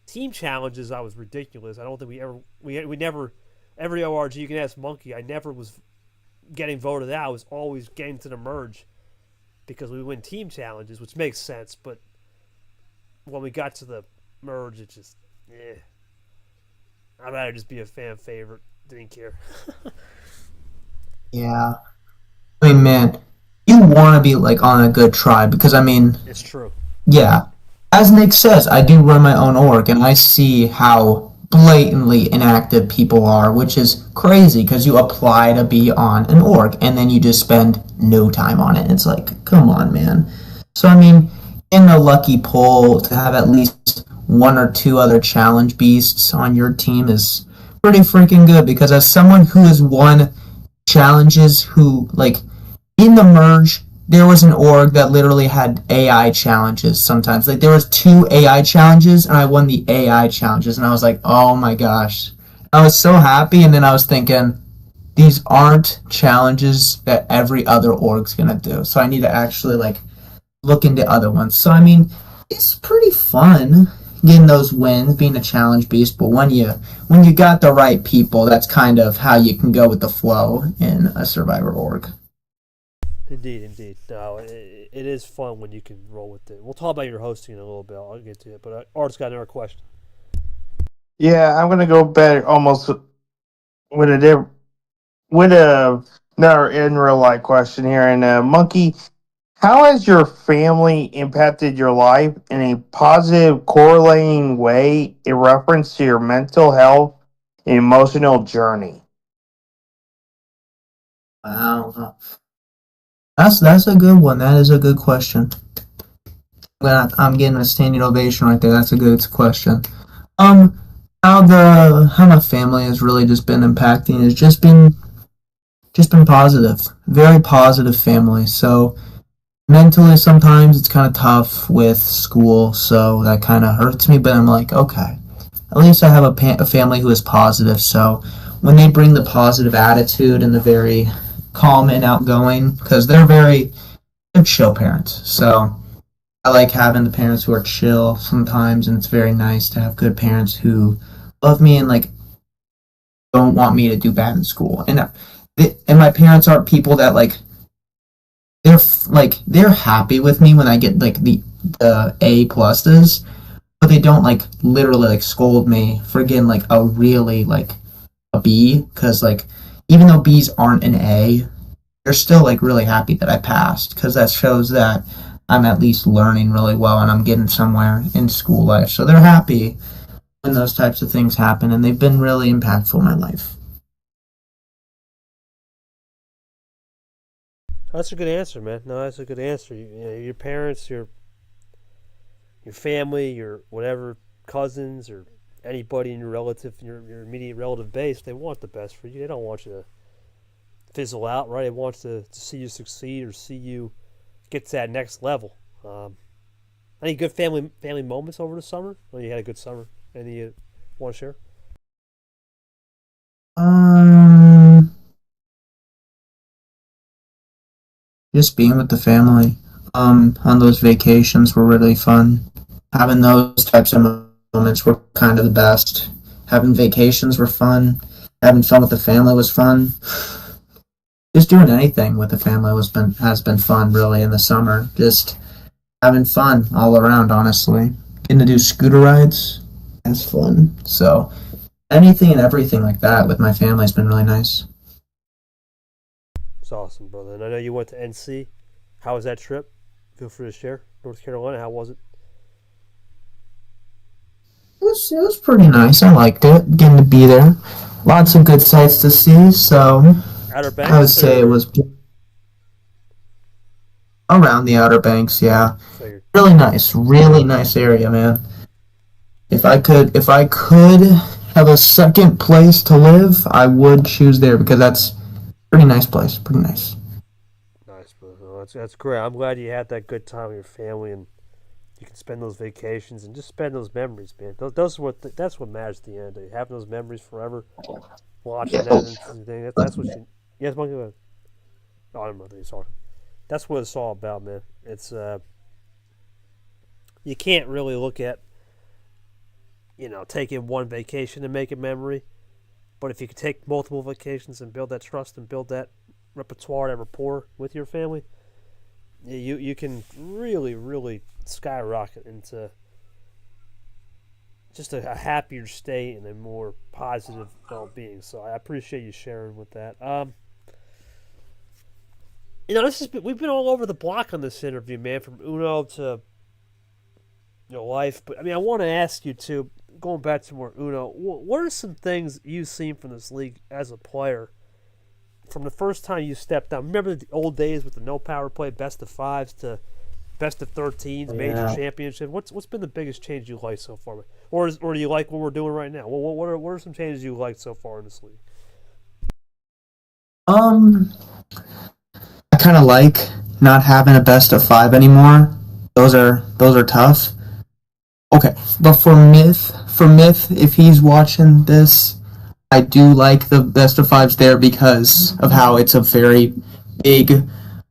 Team challenges, I was ridiculous. I don't think we never, every ORG, you can ask Monkey, I never was getting voted out. I was always getting to the merge because we win team challenges, which makes sense. But when we got to the merge, it just, I'd rather just be a fan favorite. Didn't care. Yeah. I mean, man, you want to be like on a good tribe because I mean, it's true. Yeah. As Nick says, I do run my own org, and I see how blatantly inactive people are, which is crazy because you apply to be on an org, and then you just spend no time on it. It's like, come on, man. So, I mean, in a lucky pull to have at least one or two other challenge beasts on your team is pretty freaking good because as someone who has won challenges who like in the merge there was an org that literally had AI challenges sometimes. Like there was two AI challenges and I won the AI challenges and I was like, "Oh my gosh." I was so happy and then I was thinking these aren't challenges that every other org's going to do. So I need to actually like look into other ones. So I mean, it's pretty fun getting those wins, being a challenge beast. But when you got the right people, that's kind of how you can go with the flow in a Survivor org. Indeed, indeed. No, it is fun when you can roll with it. We'll talk about your hosting in a little bit. I'll get to it. But Art's got another question. Yeah, I'm gonna go back almost with a another in real life question here. And Monkey, how has your family impacted your life in a positive, correlating way in reference to your mental health and emotional journey? Wow, that's a good one. That is a good question. I'm getting a standing ovation right there. That's a good question. Um, how my family has really just been impacting is just been positive, very positive family. So mentally, sometimes it's kind of tough with school, so that kind of hurts me. But I'm like, okay, at least I have a family who is positive. So when they bring the positive attitude and the very calm and outgoing, because they're chill parents. So I like having the parents who are chill sometimes, and it's very nice to have good parents who love me and like don't want me to do bad in school. And my parents aren't people that like they're happy with me when I get like the A pluses, but they don't like literally like scold me for getting like a really like a B because like even though B's aren't an A, they're still like really happy that I passed because that shows that I'm at least learning really well and I'm getting somewhere in school life. So they're happy when those types of things happen, and they've been really impactful in my life. That's a good answer, man. No, that's a good answer. Your parents, your family, your whatever cousins or anybody in your immediate relative base, they want the best for you. They don't want you to fizzle out, right? They want to see you succeed or see you get to that next level. Any good family moments over the summer? Well, you had a good summer. Any you want to share? Um, just being with the family on those vacations were really fun. Having those types of moments were kind of the best. Having vacations were fun. Having fun with the family was fun. Just doing anything with the family has been fun really in the summer. Just having fun all around, honestly. Getting to do scooter rides, that's fun. So anything and everything like that with my family has been really nice. It's awesome, brother. And I know you went to NC. How was that trip? Feel free to share. North Carolina, how was it? It was pretty nice. I liked it. Getting to be there. Lots of good sights to see. So Outer I would Banks say it or was around the Outer Banks. Yeah, figured? really nice area, man. If I could have a second place to live, I would choose there because that's pretty nice place. Pretty nice. Nice, brother. Oh, that's great. I'm glad you had that good time with your family and you can spend those vacations and just spend those memories, man. Those are that's what matters at the end of the day. Having those memories forever, watching that and thing. That's what you. Yes, monkey. Oh, I don't know what he's talking. That's what it's all about, man. It's you can't really look at taking one vacation and make a memory, but if you could take multiple vacations and build that trust and build that repertoire, that rapport with your family, you can really skyrocket into just a happier state and a more positive well-being. So I appreciate you sharing with that. We've been all over the block on this interview, man, from Uno to life. But I mean, I want to ask you too, going back to more Uno. What are some things you've seen from this league as a player from the first time you stepped down? Remember the old days with the no power play, best of fives, to best of 13s, major championship. What's been the biggest change you like so far, or do you like what we're doing right now? What are some changes you like so far in this league? I kind of like not having a best of 5 anymore. Those are tough. Okay, but for Myth, if he's watching this, I do like the best of 5s there because of how it's a very big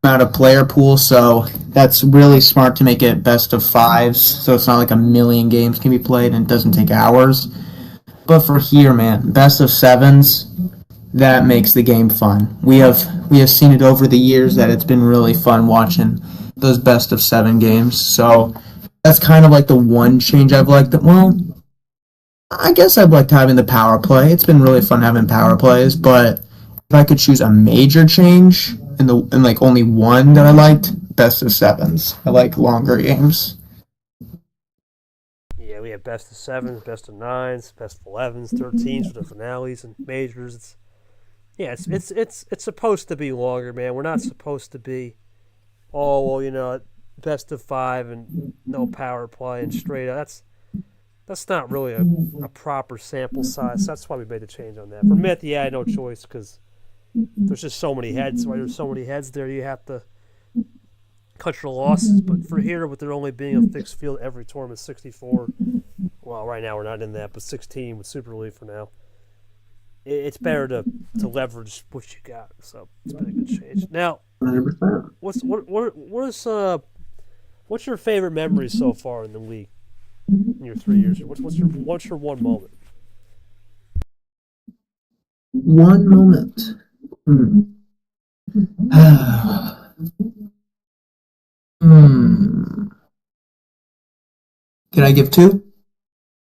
amount of player pool. So that's really smart to make it best of 5s. So it's not like a million games can be played and it doesn't take hours. But for here, man, best of 7s. That makes the game fun. We have seen it over the years that it's been really fun watching those best of 7 games. So that's kind of like the one change I've liked. Well, I guess I've liked having the power play. It's been really fun having power plays. But if I could choose a major change and like only one that I liked, best of 7s. I like longer games. Yeah, we have best of 7s, best of 9s, best of 11s, 13s for the finales and majors. It's supposed to be longer, man. We're not supposed to be, best of 5 and no power play and straight up. That's not really a proper sample size. That's why we made the change on that. For Myth, I had no choice because there's just so many heads. Right? There's so many heads there. You have to cut your losses. But for here, with there only being a fixed field every tournament, 64. Well, right now we're not in that, but 16 with Super League for now. It's better to leverage what you got. So it's been a good change. Now, 100%. what's your favorite memory so far in the league in your 3 years? What's your one moment? One moment. Can I give 2?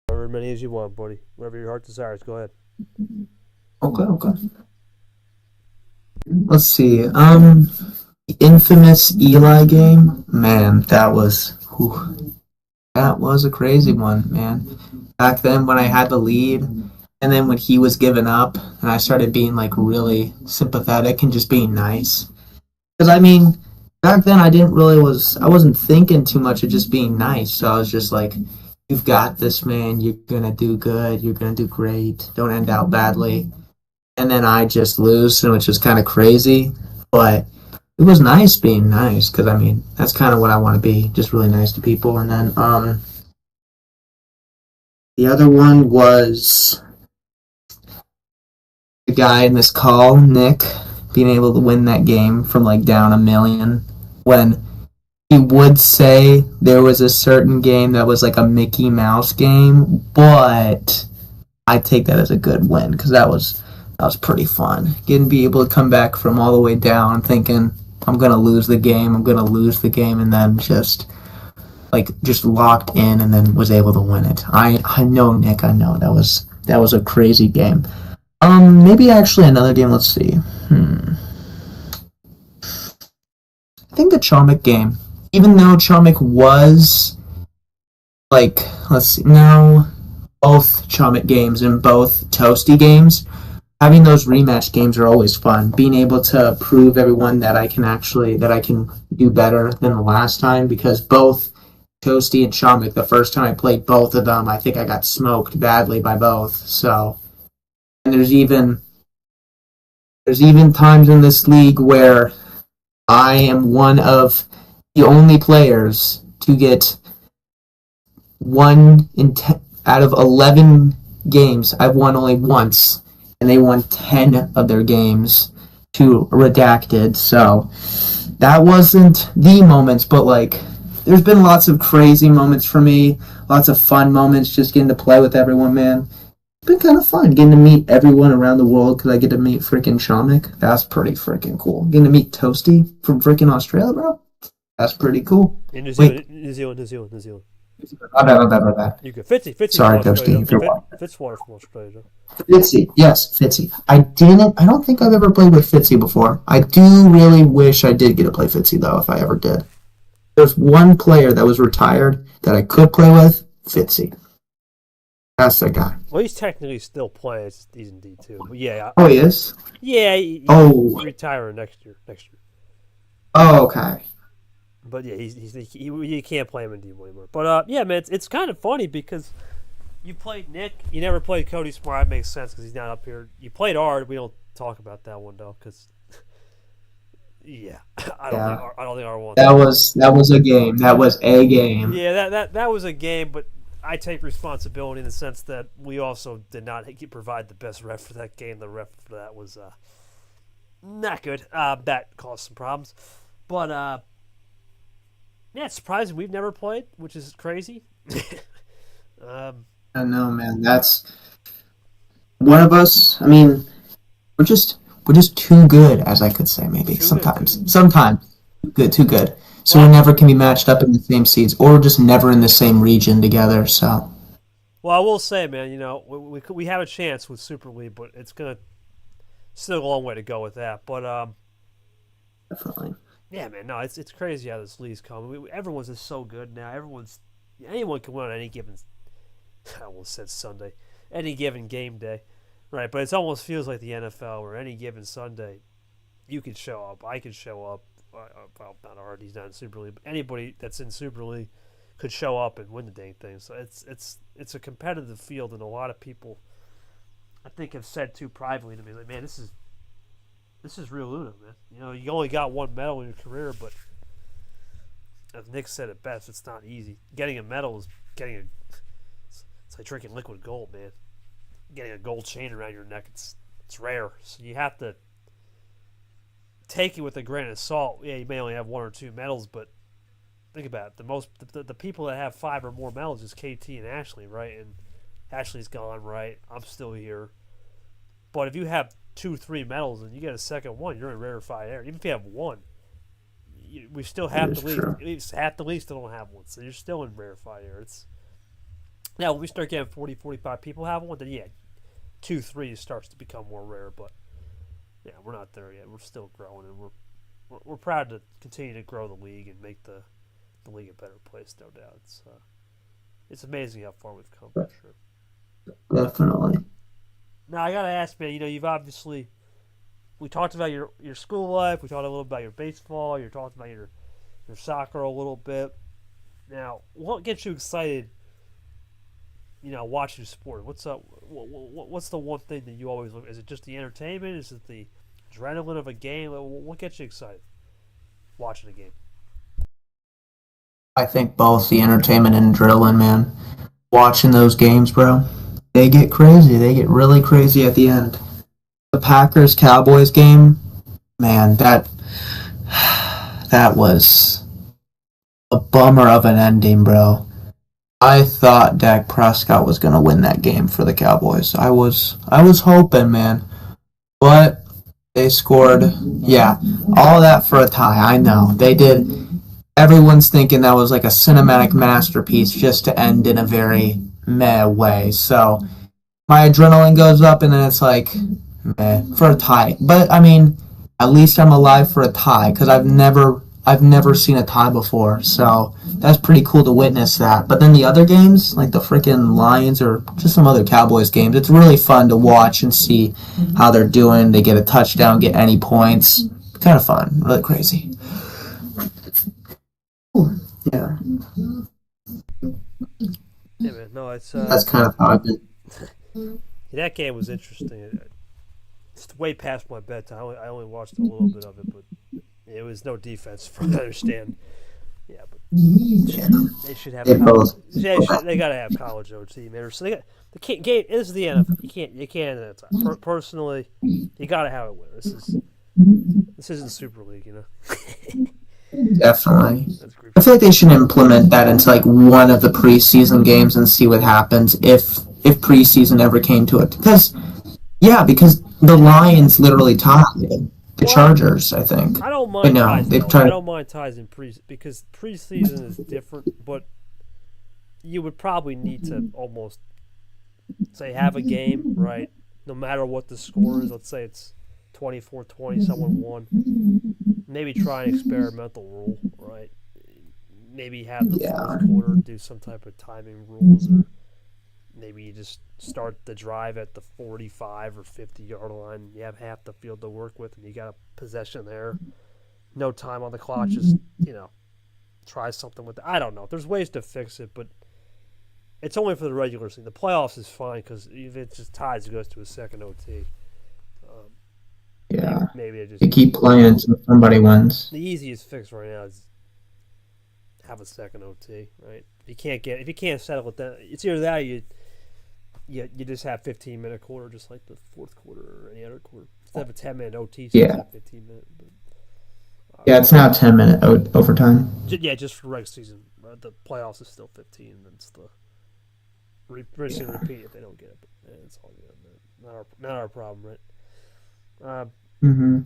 However many as you want, buddy. Whatever your heart desires. Go ahead. Okay. Let's see. The infamous Eli game. Man, that was a crazy one, man. Back then when I had the lead, and then when he was giving up, and I started being like really sympathetic and just being nice. Because I mean, back then I wasn't thinking too much of just being nice. So I was just like, "You've got this, man. You're gonna do good. You're gonna do great. Don't end out badly." And then I just lose, which was kind of crazy. But it was nice being nice, because, I mean, that's kind of what I want to be, just really nice to people. And then the other one was the guy in this call, Nick, being able to win that game from, like, down 1 million, when he would say there was a certain game that was, like, a Mickey Mouse game, but I take that as a good win, because that was pretty fun. Be able to come back from all the way down thinking, I'm going to lose the game, and then just locked in and then was able to win it. I know, Nick, I know. That was a crazy game. Maybe actually another game, let's see. I think the Chomik game. Even though Chomik was, both Chomik games and both Toasty games, having those rematch games are always fun. Being able to prove everyone that I can do better than the last time, because both Toasty and Chomik, the first time I played both of them, I think I got smoked badly by both. So, and there's even times in this league where I am one of the only players to get 1 in 10 out of 11 games. I've won only once, and they won 10 of their games to redacted. So that wasn't the moments, but there's been lots of crazy moments for me, lots of fun moments, just getting to play with everyone, man. It's been kind of fun getting to meet everyone around the world, because I get to meet freaking Chomik. That's pretty freaking cool. Getting to meet Toasty from freaking Australia, bro. That's pretty cool. In New Zealand. My bad. You could Fitzy. Sorry, Toasty, if you're watching. Fitzwater from Australia. Fitzy, yes, Fitzy. I don't think I've ever played with Fitzy before. I do really wish I did get to play Fitzy, though, if I ever did. There's one player that was retired that I could play with, Fitzy. That's the guy. Well, he's technically still playing. He's in D2. But yeah. Oh, he is? Yeah, he's retiring next year. Oh, okay. But yeah, you can't play him in D1 anymore. But yeah, man, it's kind of funny because you played Nick. You never played Cody Smart. That makes sense because he's not up here. You played Ard. We don't talk about that one though because yeah, I don't think Ard won. That was a game. That was a game. Yeah, that was a game, but I take responsibility in the sense that we also did not provide the best ref for that game. The ref for that was not good. That caused some problems, but yeah, it's surprising we've never played, which is crazy. I know, man. That's one of us. I mean, we're just too good, as I could say. Maybe sometimes too good. So we never can be matched up in the same seeds, or just never in the same region together. So. Well, I will say, man, you know, we have a chance with Super League, but it's gonna still a long way to go with that. But Definitely. yeah, man, no, it's crazy how this league's coming. Everyone's just so good now. Anyone can win on any given. I almost said Sunday, any given game day, right? But it almost feels like the NFL, where any given Sunday, you can show up. I can show up. Well, not Ard, he's not in Super League, but anybody that's in Super League could show up and win the dang thing. So it's a competitive field, and a lot of people, I think, have said too privately to me, like, man, this is real Uno, man. You know, you only got one medal in your career, but as Nick said it best, it's not easy. Getting a medal is it's like drinking liquid gold, man. Getting a gold chain around your neck, it's rare. So you have to take it with a grain of salt. Yeah, you may only have one or two medals, but think about it. The people that have 5 or more medals is KT and Ashley, right? And Ashley's gone, right? I'm still here. But if you have 2, 3 medals and you get a second one, you're in rarefied air. Even if you have one, we still have to leave. At least half the leagues still don't have one, so you're still in rarefied air. Now when we start getting 40, 45 people have one, then yeah, 2, 3 starts to become more rare. But yeah, we're not there yet. We're still growing, and we're proud to continue to grow the league and make the league a better place. No doubt, it's amazing how far we've come. For sure. Definitely. Now I gotta ask, man. You know, you've obviously we talked about your school life. We talked a little about your baseball. You're talking about your soccer a little bit. Now, what gets you excited? You know, watching sport. What's up? What's the one thing that you always look? Is it just the entertainment? Is it the adrenaline of a game? What gets you excited watching a game? I think both the entertainment and adrenaline, man. Watching those games, bro, they get crazy. They get really crazy at the end. The Packers-Cowboys game, man, that was a bummer of an ending, bro. I thought Dak Prescott was going to win that game for the Cowboys. I was hoping, man. But they scored. Yeah, all that for a tie. I know. They did. Everyone's thinking that was like a cinematic masterpiece just to end in a very meh way. So my adrenaline goes up, and then it's like, meh, for a tie. But, I mean, at least I'm alive for a tie, because I've never seen a tie before, so that's pretty cool to witness that. But then the other games, like the freaking Lions or just some other Cowboys games, it's really fun to watch and see how they're doing. They get a touchdown, get any points. Kind of fun, really crazy. Yeah. Yeah, man. No, it's that's kind of how I've been. That game was interesting. It's way past my bedtime. I only watched a little bit of it, but it was no defense, from what I understand. Yeah, but they should have. They got to have college OT, man. So they can't. This is the NFL. You can't. Personally, you got to have it with. This isn't the Super League, you know. Definitely. I feel like they should implement that into like one of the preseason games and see what happens if preseason ever came to it. Because the Lions literally tied the Chargers, I think. I don't mind ties. I don't mind ties in because preseason is different, but you would probably need to almost say have a game, right? No matter what the score is. Let's say it's 24-20, someone won. Maybe try an experimental rule, right? Maybe have the fourth quarter do some type of timing rules, or maybe you just start the drive at the 45 or 50-yard line. You have half the field to work with, and you got a possession there. No time on the clock, just, try something with it. I don't know. There's ways to fix it, but it's only for the regular season. The playoffs is fine because if it just ties, it goes to a second OT. Yeah. Maybe it just You keep playing until somebody wins. the easiest fix right now is have a second OT, right? If you can't settle it, then it's either that or you just have 15-minute quarter, just like the fourth quarter or any other quarter. Instead of a 10-minute OT, so Yeah. 15-minute. Yeah, it's now 10-minute overtime. Just for regular season. The playoffs is still 15, and it's the rinse and repeat if they don't get it. But it's all good. Not our problem, right? You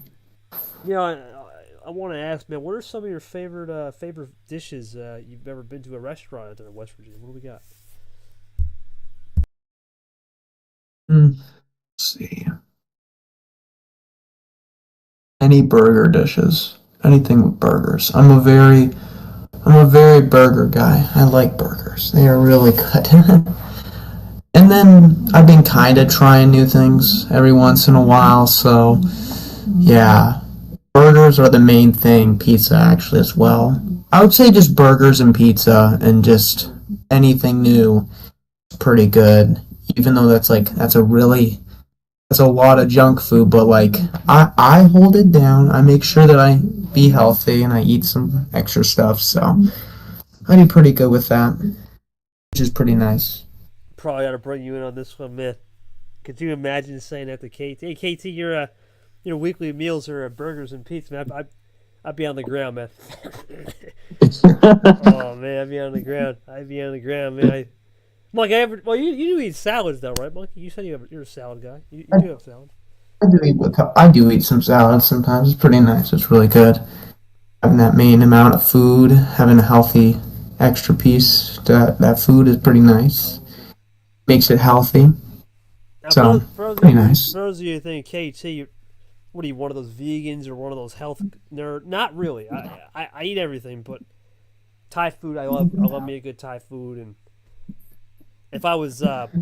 know, I want to ask, man, what are some of your favorite dishes you've ever been to a restaurant in West Virginia? What do we got? Let's see. Any burger dishes. Anything with burgers. I'm a very burger guy. I like burgers. They are really good. And then I've been kind of trying new things every once in a while, so yeah. Burgers are the main thing, pizza actually as well. I would say just burgers and pizza and just anything new is pretty good. Even though that's a lot of junk food, but like I hold it down. I make sure that I be healthy and I eat some extra stuff, so I do pretty good with that, which is pretty nice. Probably ought to bring you in on this one, man. Could you imagine saying that to KT? Hey, KT, your weekly meals are burgers and pizza, man. I'd be on the ground, man. Oh man, I'd be on the ground, man. Monkey, you do eat salads though, right, Monkey? You said you're a salad guy. You do have salad. I do eat some salad sometimes. It's pretty nice. It's really good. Having that main amount of food, having a healthy extra piece to that food is pretty nice. Makes it healthy. Now, So, pretty nice. For those of you who think KT, what are you, one of those vegans or one of those health nerd? Not really. I eat everything, but Thai food, I love me a good Thai food, and if I was, healthy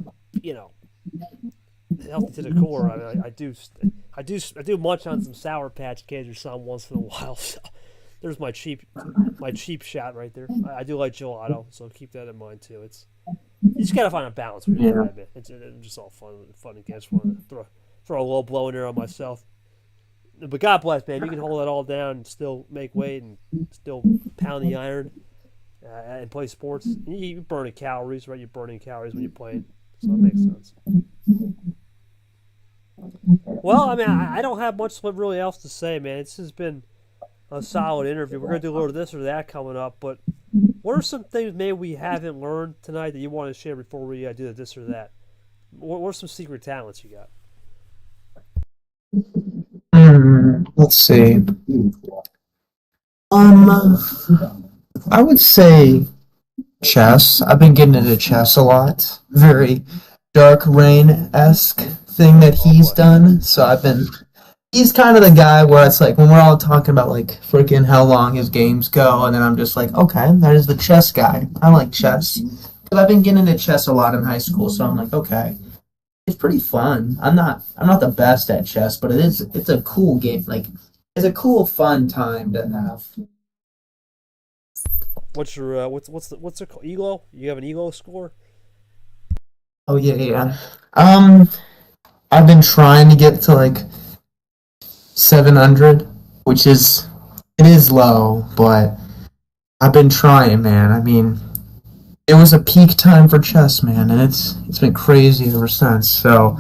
to the core, I do munch on some Sour Patch Kids or something once in a while. So there's my cheap shot right there. I do like gelato, so keep that in mind too. You just gotta find a balance with it, man. It's just all fun and games. Want to throw a low blow in there on myself, but God bless, man. You can hold it all down and still make weight and still pound the iron. And play sports, you burning calories, right? You're burning calories when you're playing, so that makes sense. Well, I mean, I don't have much really else to say, man. This has been a solid interview. We're going to do a little of this or that coming up, but what are some things maybe we haven't learned tonight that you want to share before we do this or that? What are some secret talents you got? Let's see. I would say chess. I've been getting into chess a lot. Very Dark Reign-esque thing that he's done. So he's kind of the guy where it's like when we're all talking about like freaking how long his games go, and then I'm just like, okay, that is the chess guy. I like chess. Because I've been getting into chess a lot in high school, so I'm like, okay. It's pretty fun. I'm not the best at chess, but it's a cool game. Like it's a cool fun time to have. What's your what's the elo? You have an elo score? Oh yeah. I've been trying to get to like 700, which is low, but I've been trying, man. I mean, it was a peak time for chess, man, and it's been crazy ever since. So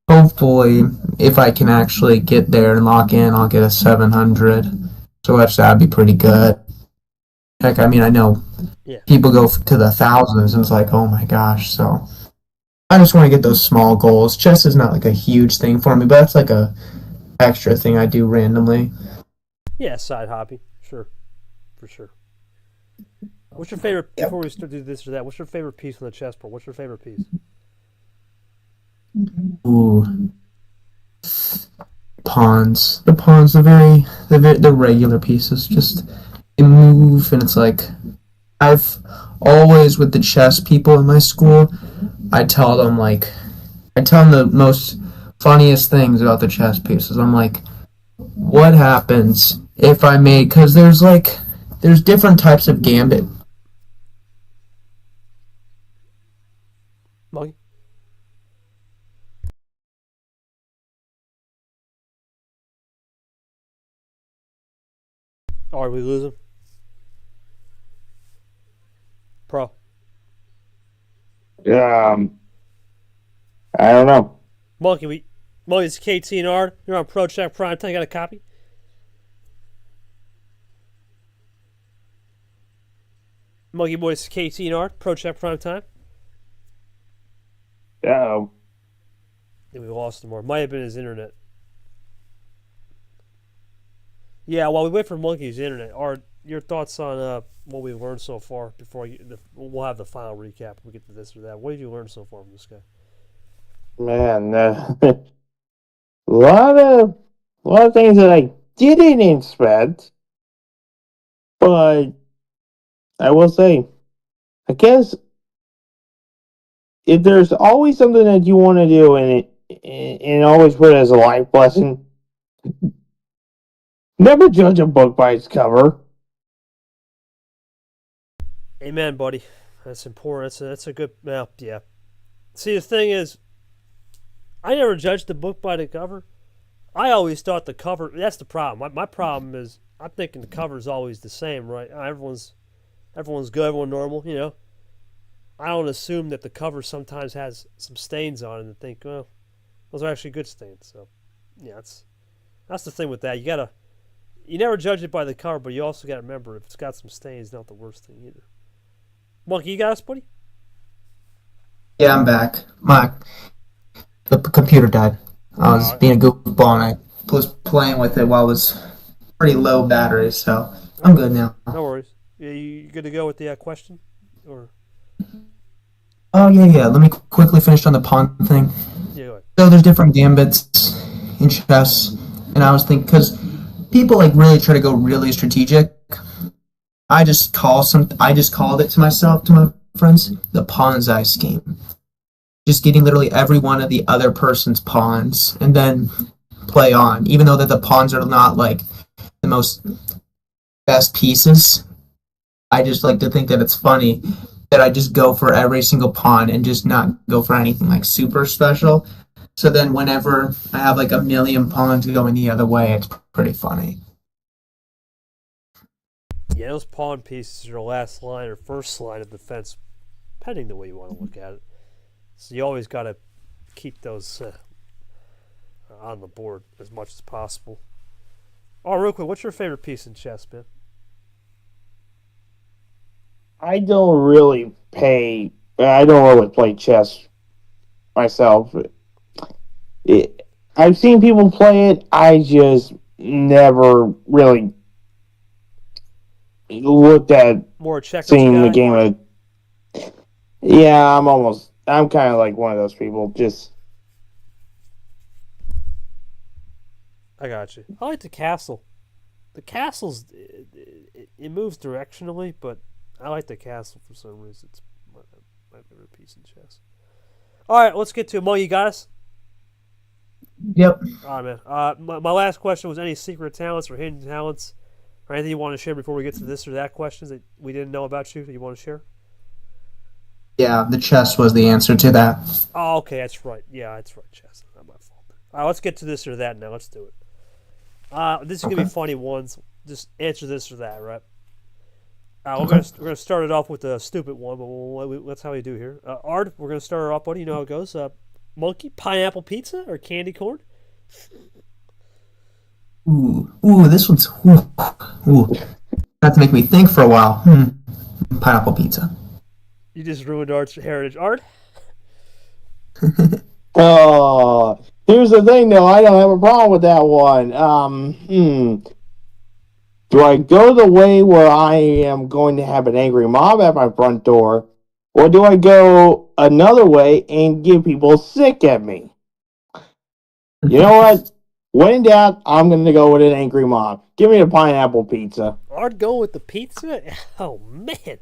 hopefully, if I can actually get there and lock in, I'll get a 700. So that'd be pretty good. Heck, I mean, I know people go to the thousands, and it's like, oh my gosh. So I just want to get those small goals. Chess is not like a huge thing for me, but it's like a extra thing I do randomly. Yeah, side hobby, sure, for sure. What's your favorite? Before we start do this or that, what's your favorite piece on the chessboard? What's your favorite piece? Ooh, pawns. The pawns, the regular pieces, just they move, and it's like I've always with the chess people in my school, I tell them the most funniest things about the chess pieces. I'm like, what happens if I make? Because there's like there's different types of gambit. Monkey? Are we losing? Pro. I don't know. Monkey, it's KT and Ard. You're on ProCheck Primetime. Got a copy? Monkey boy, it's KT and Ard. ProCheck Primetime. Uh-oh. I think we lost him, or might have been his internet. Yeah, while we wait for Monkey's internet, Ard, your thoughts on what we've learned so far before we'll have the final recap. We get to this or that. What have you learned so far from this guy? Man, a lot of things that I didn't expect, but I will say, I guess if there's always something that you want to do and always put it as a life lesson, never judge a book by its cover. Amen, buddy. That's important. That's a good. Well, yeah. See, the thing is, I never judged the book by the cover. I always thought the cover. That's the problem. My problem is I'm thinking the cover is always the same, right? Everyone's good, everyone normal, you know. I don't assume that the cover sometimes has some stains on it and think, well, those are actually good stains. So, yeah, that's the thing with that. You never judge it by the cover, but you also got to remember if it's got some stains, it's not the worst thing either. Monkey, you got us, buddy? Yeah, I'm back. The computer died. I was being a goofball and I was playing with it while it was pretty low battery, so I'm good now. No worries. Yeah, you good to go with the question? Or Oh, yeah. Let me quickly finish on the pawn thing. yeah, go ahead. So there's different gambits in chess, and I was thinking, because people like really try to go really strategic. I just called it to myself, to my friends, the pawn's eye scheme. Just getting literally every one of the other person's pawns and then play on, even though that the pawns are not like the most best pieces. I just like to think that it's funny that I just go for every single pawn and just not go for anything like super special. So then whenever I have like a million pawns going the other way, it's pretty funny. Yeah, those pawn pieces are the last line or first line of defense, depending the way you want to look at it. So you always got to keep those on the board as much as possible. Oh, real quick, what's your favorite piece in chess, man? I don't really play chess myself. I've seen people play it. I just never really looked at More a checkers seeing guy? the game of. Yeah, I'm kind of like one of those people. Just I got you. I like the castle. The castle's it moves directionally, but I like the castle for some reason. It's my favorite piece in chess. All right, let's get to it. Mo, you got us? Yep. All right, man. My last question was any secret talents or hidden talents or anything you want to share before we get to this or that questions that we didn't know about you that you want to share? Yeah, the chess was the answer to that. Oh, okay, that's right. Yeah, that's right, chess. Not my fault. All right, let's get to this or that now. Let's do it. This is gonna be funny ones. Just answer this or that, right? We're gonna start it off with a stupid one, but that's how we do here. Ard, we're gonna start it off, buddy. You know how it goes. Monkey, pineapple pizza or candy corn? Ooh, this one's Not to make me think for a while. Pineapple pizza. You just ruined Ard's heritage. Ard? oh, here's the thing though. I don't have a problem with that one. Do I go the way where I am going to have an angry mom at my front door, or do I go another way and get people sick at me? You know what? When in doubt, I'm going to go with an angry mom. Give me a pineapple pizza. Ard going with the pizza? Oh, man.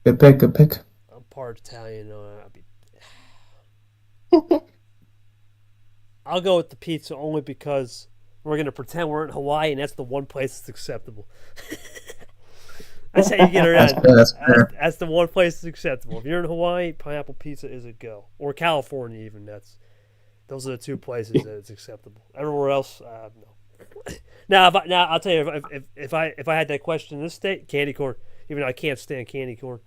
Good pick. I'm part Italian. I'll go with the pizza only because We're going to pretend we're in Hawaii, and that's the one place that's acceptable. That's how you get around. That's fair. That's the one place that's acceptable. If you're in Hawaii, pineapple pizza is a go. Or California, even. Those are the two places that it's acceptable. Everywhere else, no. Now I'll tell you, if I had that question in this state, candy corn. Even though I can't stand candy corn,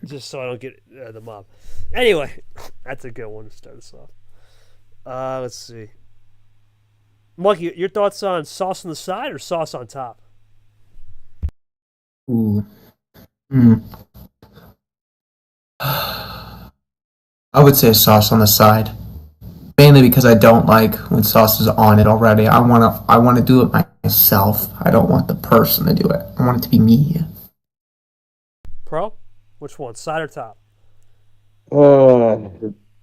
just so I don't get the mob. Anyway, that's a good one to start us off. Let's see, Monkey, your thoughts on sauce on the side or sauce on top? Ooh. I would say sauce on the side. Mainly because I don't like when sauce is on it already. I wanna do it myself. I don't want the person to do it. I want it to be me. Pro, which one, side or top?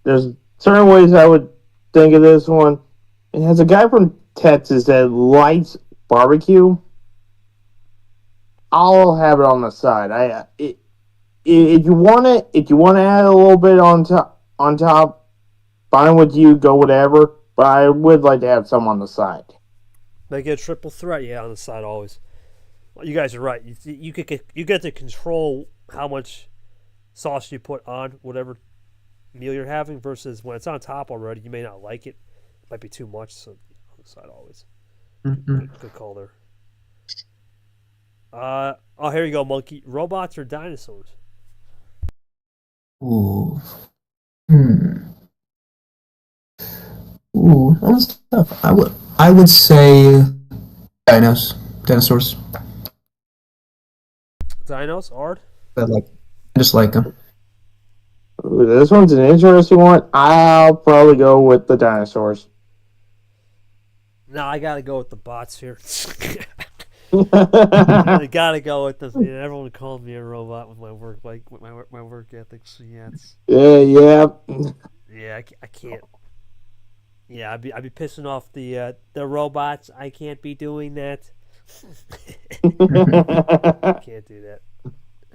There's certain ways I would think of this one. It has a guy from Texas that likes barbecue. I'll have it on the side. If you want to add a little bit on top, fine with you, go whatever. But I would like to have some on the side. Make it a triple threat, yeah, on the side always. Well, you guys are right. You get to control how much sauce you put on whatever meal you're having versus when it's on top already, you may not like it. It might be too much, so on the side always. Good call there. Here you go, Monkey. Robots or dinosaurs? Ooh. Ooh, that was tough. I would say dinosaurs. Dinos, Ard? I just like them. Ooh, this one's an interesting one. I'll probably go with the dinosaurs. No, I gotta go with the bots here. I gotta go with this. Everyone called me a robot with my work, my work ethic. So yeah, yeah. I can't. Yeah, I'd be pissing off the robots. I can't be doing that. Can't do that.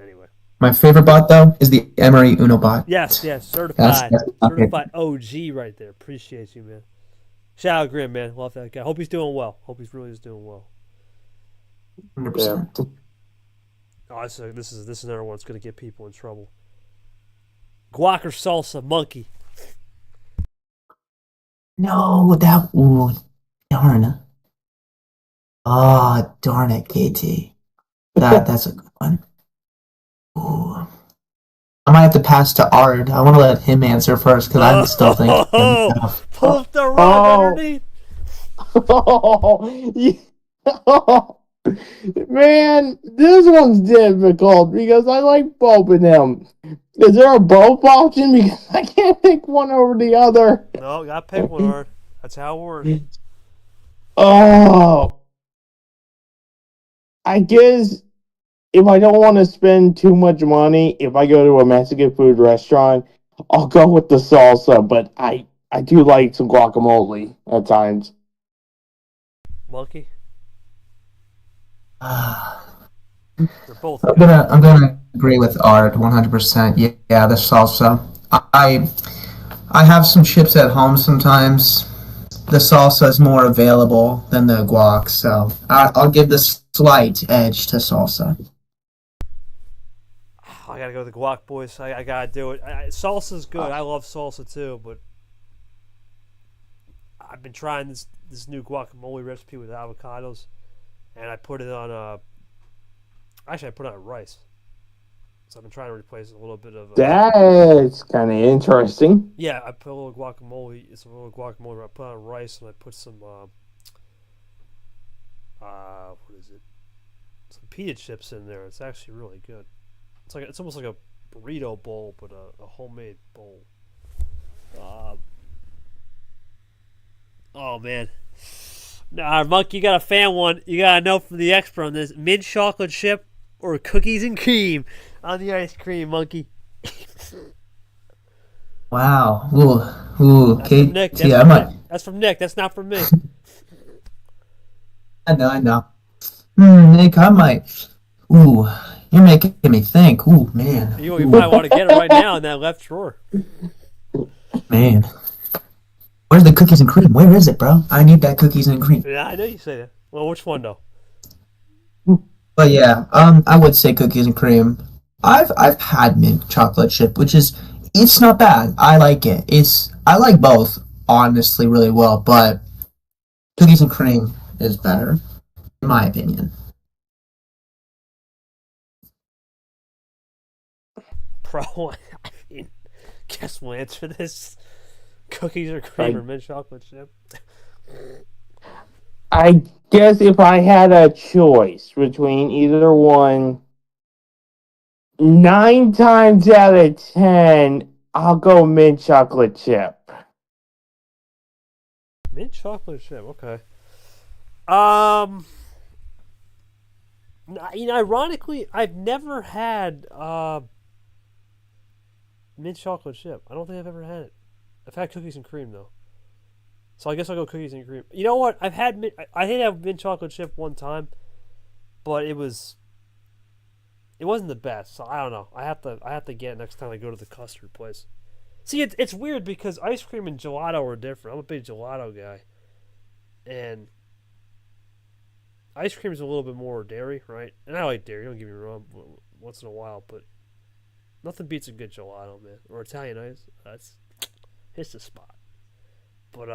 Anyway. My favorite bot though is the Emery Uno bot. Yes, certified, That's certified OG right there. Appreciate you, man. Shout out Grim, man. Love that guy. Hope he's doing well. Hope he's really doing well. 100%. Oh, this is another one that's gonna get people in trouble. Guac or salsa, Monkey? No, darn. Oh, darn it, KT. That's a good one. Ooh. I might have to pass to Ard. I want to let him answer first because I'm still thinking. Pull up the rug underneath. Man, this one's difficult because I like both of them. Is there a both option? Because I can't pick one over the other. No, gotta pick one, Ard. That's how it works. Oh, I guess if I don't want to spend too much money, if I go to a Mexican food restaurant, I'll go with the salsa. But I do like some guacamole at times. Monkey? I'm They're both gonna agree with Ard 100%. Yeah, the salsa. I have some chips at home sometimes. The salsa is more available than the guac, so I'll give the slight edge to salsa. I gotta go with the guac, boys. I gotta do it. Salsa's good. I love salsa too, but I've been trying this new guacamole recipe with avocados, and I put it on actually I put it on rice. So I've been trying to replace a little bit of. That's kind of interesting. Yeah, I put a little guacamole. It's a little guacamole. I put on rice and I put some. What is it? Some pita chips in there. It's actually really good. It's almost like a burrito bowl, but a homemade bowl. Oh man. Nah, Monkey, you got a fan one. You gotta know from the expert on this: mint chocolate chip or cookies and cream on the ice cream, Monkey. Wow. Ooh, That's Kate. from Nick. That's from Nick. That's not from me. I know. Nick, I might. Ooh, you're making me think. Ooh, man. You might want to get it right now in that left drawer. Man. Where's the cookies and cream? Where is it, bro? I need that cookies and cream. Yeah, I know you say that. Well, which one though? But yeah, I would say cookies and cream. I've had mint chocolate chip, which is it's not bad. I like it. I like both honestly really well, but cookies and cream is better in my opinion. Pro. I mean, guess we'll answer this. Cookies or cream Like, or mint chocolate chip? I guess if I had a choice between either one, 9 times out of 10, I'll go mint chocolate chip. Mint chocolate chip. Okay. Um. Ironically, I've never had mint chocolate chip. I don't think I've ever had it. I've had cookies and cream though, so I guess I'll go cookies and cream. You know what? I've had I did have mint chocolate chip one time, but it wasn't the best. So I don't know. I have to get it next time I go to the custard place. See, it's weird because ice cream and gelato are different. I'm a big gelato guy, and ice cream is a little bit more dairy, right? And I like dairy. Don't get me wrong, once in a while, but nothing beats a good gelato, man, or Italian ice. That's hits the spot. But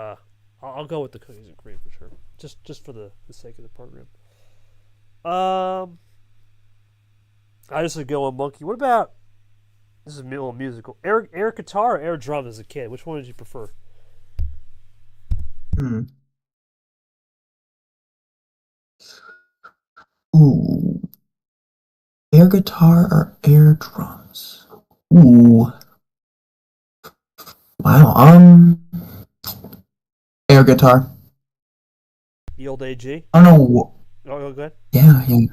I'll go with the cookies and cream for sure, just for the sake of the program. I just would go on monkey. What about this is a little musical? Air guitar or air drum as a kid? Which one did you prefer? Hmm. Ooh, air guitar or air drums? Ooh, wow. Air guitar. The old AG. I don't know. Oh, go ahead. Yeah, yeah.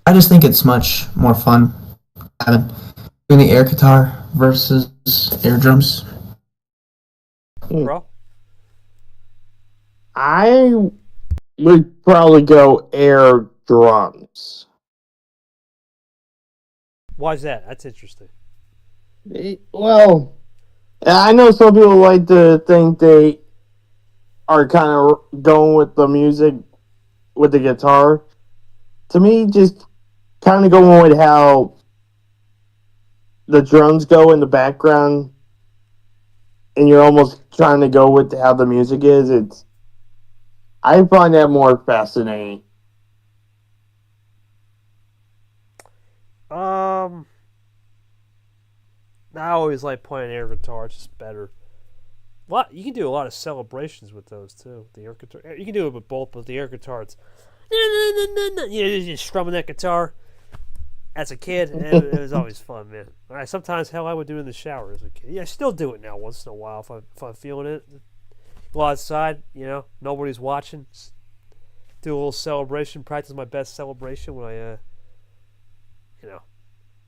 I just think it's much more fun having doing the air guitar versus air drums. Bro. I would probably go air drums. Why is that? That's interesting. Well, I know some people like to think they are kind of going with the music with the guitar. To me, just kind of going with how the drums go in the background, and you're almost trying to go with how the music is. I find that more fascinating. Um, I always like playing air guitar. It's just better. You can do a lot of celebrations with those too. The air guitar. You can do it with both, but the air guitar, it's you're just strumming that guitar. As a kid, it was always fun, man. All right, sometimes hell, I would do it in the shower as a kid. Yeah, I still do it now once in a while if I'm feeling it. Go outside, nobody's watching. Just do a little celebration. Practice my best celebration when I,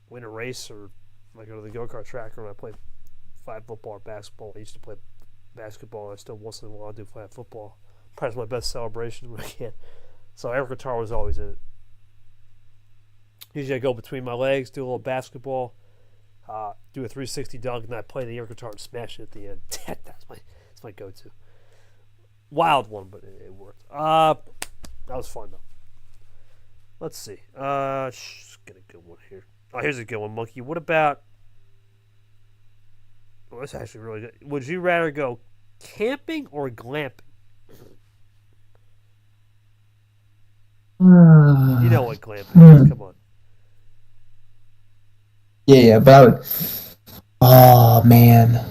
win a race or when I go to the go kart track or when I play flag football or basketball. I used to play basketball. I still once in a while do flag football. Practice my best celebration when I can. So air guitar was always in it. Usually I go between my legs, do a little basketball, do a 360 dunk, and then I play the air guitar and smash it at the end. that's my go-to. Wild one, but it worked. That was fun though. Let's see. Let's get a good one here. Oh, here's a good one, Monkey. What about? Oh, that's actually really good. Would you rather go camping or glamping? You know what glamping is? Come on. Yeah, but oh man,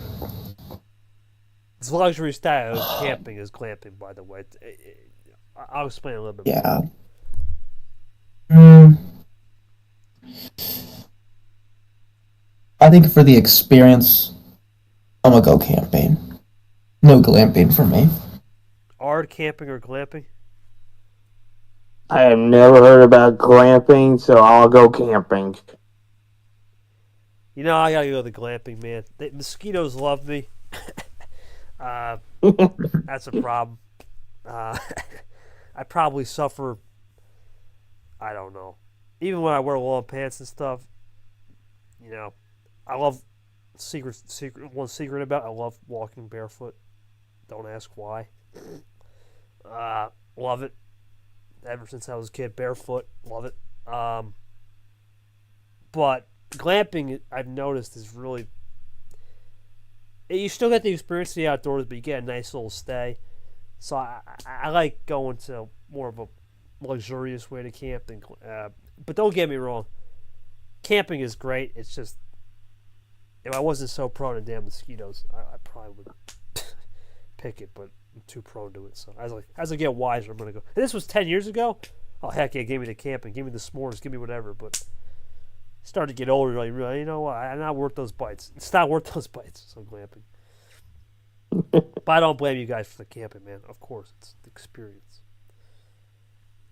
It's luxury style. Camping is glamping, by the way. I'll explain a little bit yeah. more. I think for the experience, I'm gonna go camping. No glamping for me. Ard camping or glamping? I have never heard about glamping, so I'll go camping. I gotta go to the glamping, man. The mosquitoes love me. That's a problem. I probably suffer. I don't know. Even when I wear long pants and stuff, I love secret. One secret about I love walking barefoot. Don't ask why. Love it. Ever since I was a kid, barefoot, love it. But glamping, I've noticed, is really. You still get the experience of the outdoors, but you get a nice little stay. So I like going to more of a luxurious way to camp. But don't get me wrong, camping is great. It's just, if I wasn't so prone to damn mosquitoes, I probably would pick it, but I'm too prone to it. So as I get wiser, I'm going to go. And this was 10 years ago. Oh, heck yeah, give me the camping, give me the s'mores, give me whatever. But started to get older, like, really, you know what? I'm not worth those bites. It's not worth those bites, so glamping. But I don't blame you guys for the camping, man. Of course, it's the experience.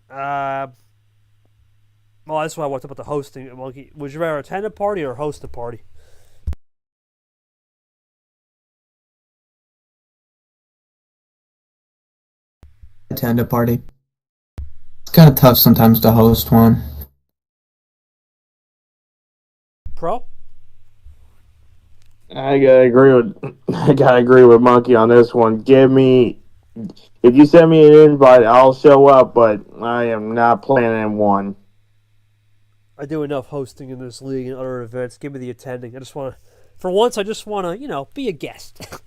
Well, that's why I talked about the hosting. Monkey, would you rather attend a party or host a party? Attend a party. It's kind of tough sometimes to host one. Pro? I gotta agree with Monkey on this one. If you send me an invite, I'll show up, but I am not planning one. I do enough hosting in this league and other events. Give me the attending. For once, I just want to, be a guest,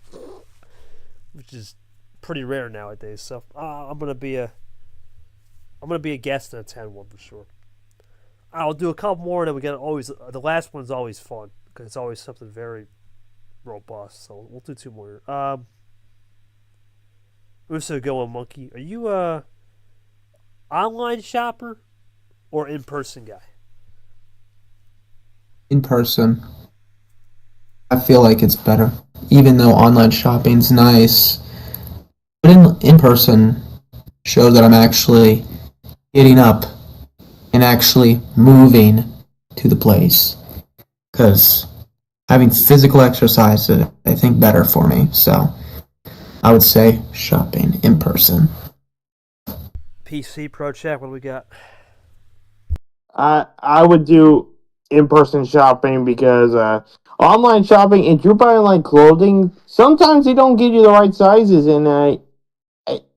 which is pretty rare nowadays. So I'm gonna be a guest and attend one for sure. I'll do a couple more, and then we get the last one's always fun because it's always something very robust. So we'll do two more. Also, go on Monkey. Are you a online shopper or in person guy? In person. I feel like it's better. Even though online shopping's nice. But in person shows that I'm actually getting up and actually moving to the place. Because having physical exercise is, I think, better for me. So I would say shopping in person. PC ProCheck, what do we got? I would do in-person shopping because online shopping, if you're buying like clothing, sometimes they don't give you the right sizes, and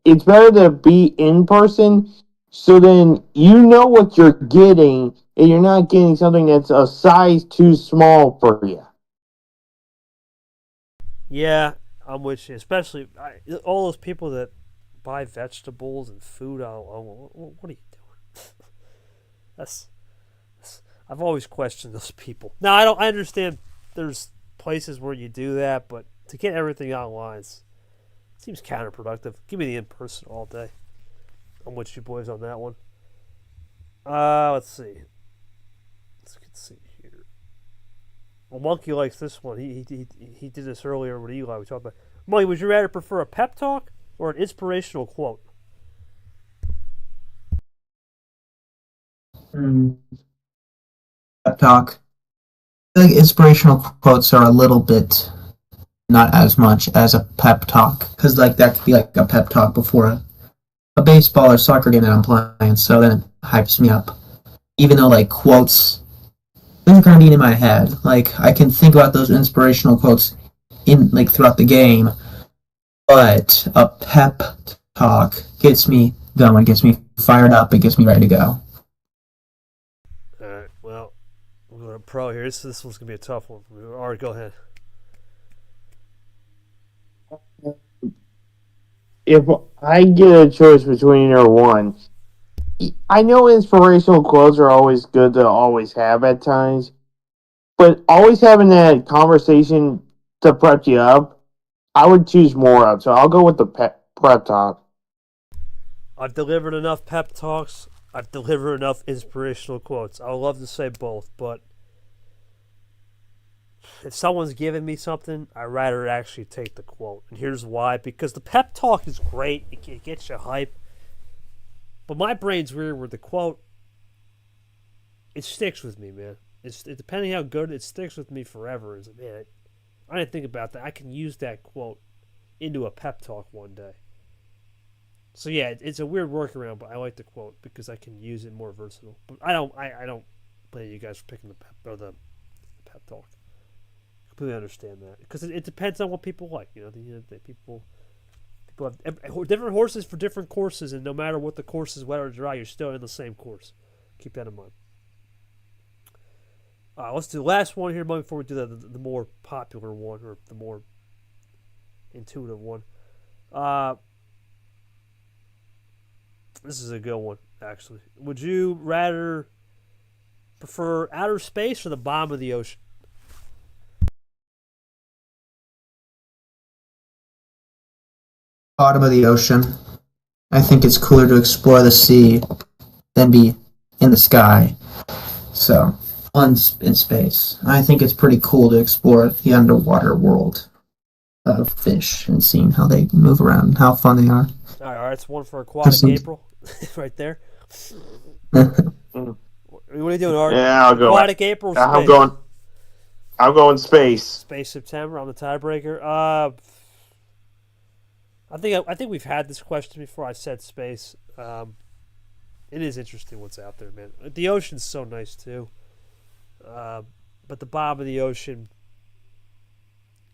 it's better to be in person so then you know what you're getting and you're not getting something that's a size too small for you. Yeah, I'm with you. Especially all those people that buy vegetables and food. What are you doing? that's I've always questioned those people. Now I understand there's places where you do that, but to get everything online seems counterproductive. Give me the in person all day. I'm with you boys on that one. Let's see. Let's see here. Well, Monkey likes this one. He did this earlier with Eli. We talked about. Monkey, would you rather prefer a pep talk or an inspirational quote? Pep talk. I feel like inspirational quotes are a little bit, not as much as a pep talk, because like that could be like a pep talk before a baseball or soccer game that I'm playing, so then it hypes me up. Even though like quotes, those are kind of being in my head. Like I can think about those inspirational quotes in like throughout the game, but a pep talk gets me going, gets me fired up, it gets me ready to go. All right. Well, we're going to pro here. This one's gonna be a tough one. All right, go ahead. If I get a choice between either one, I know inspirational quotes are always good to always have at times, but always having that conversation to prep you up, I would choose more of. So I'll go with the prep talk. I've delivered enough pep talks. I've delivered enough inspirational quotes. I would love to say both, but if someone's giving me something, I'd rather actually take the quote. And here's why. Because the pep talk is great. It gets you hype. But my brain's weird with the quote. It sticks with me, man. Depending how good it sticks with me forever. Man, I didn't think about that. I can use that quote into a pep talk one day. So yeah, it's a weird workaround, but I like the quote because I can use it more versatile. But I don't blame you guys for picking the pep talk. I completely understand that because it depends on what people like. The people But different horses for different courses, and no matter what the course is, wet or dry, you're still in the same course. Keep that in mind. Let's do the last one here before we do the more popular one, or the more intuitive one. This is a good one, actually. Would you rather prefer outer space or the bottom of the ocean? Bottom of the ocean. I think it's cooler to explore the sea than be in the sky. So, in space. I think it's pretty cool to explore the underwater world of fish and seeing how they move around and how fun they are. All right, that's one for Aquatic April, right there. What are you doing, Art? Yeah, I'll go. Aquatic April. Space? I'm going space. Space September. I'm the tiebreaker. I think we've had this question before. I said space. It is interesting what's out there, man. The ocean's so nice too. But the bottom of the ocean,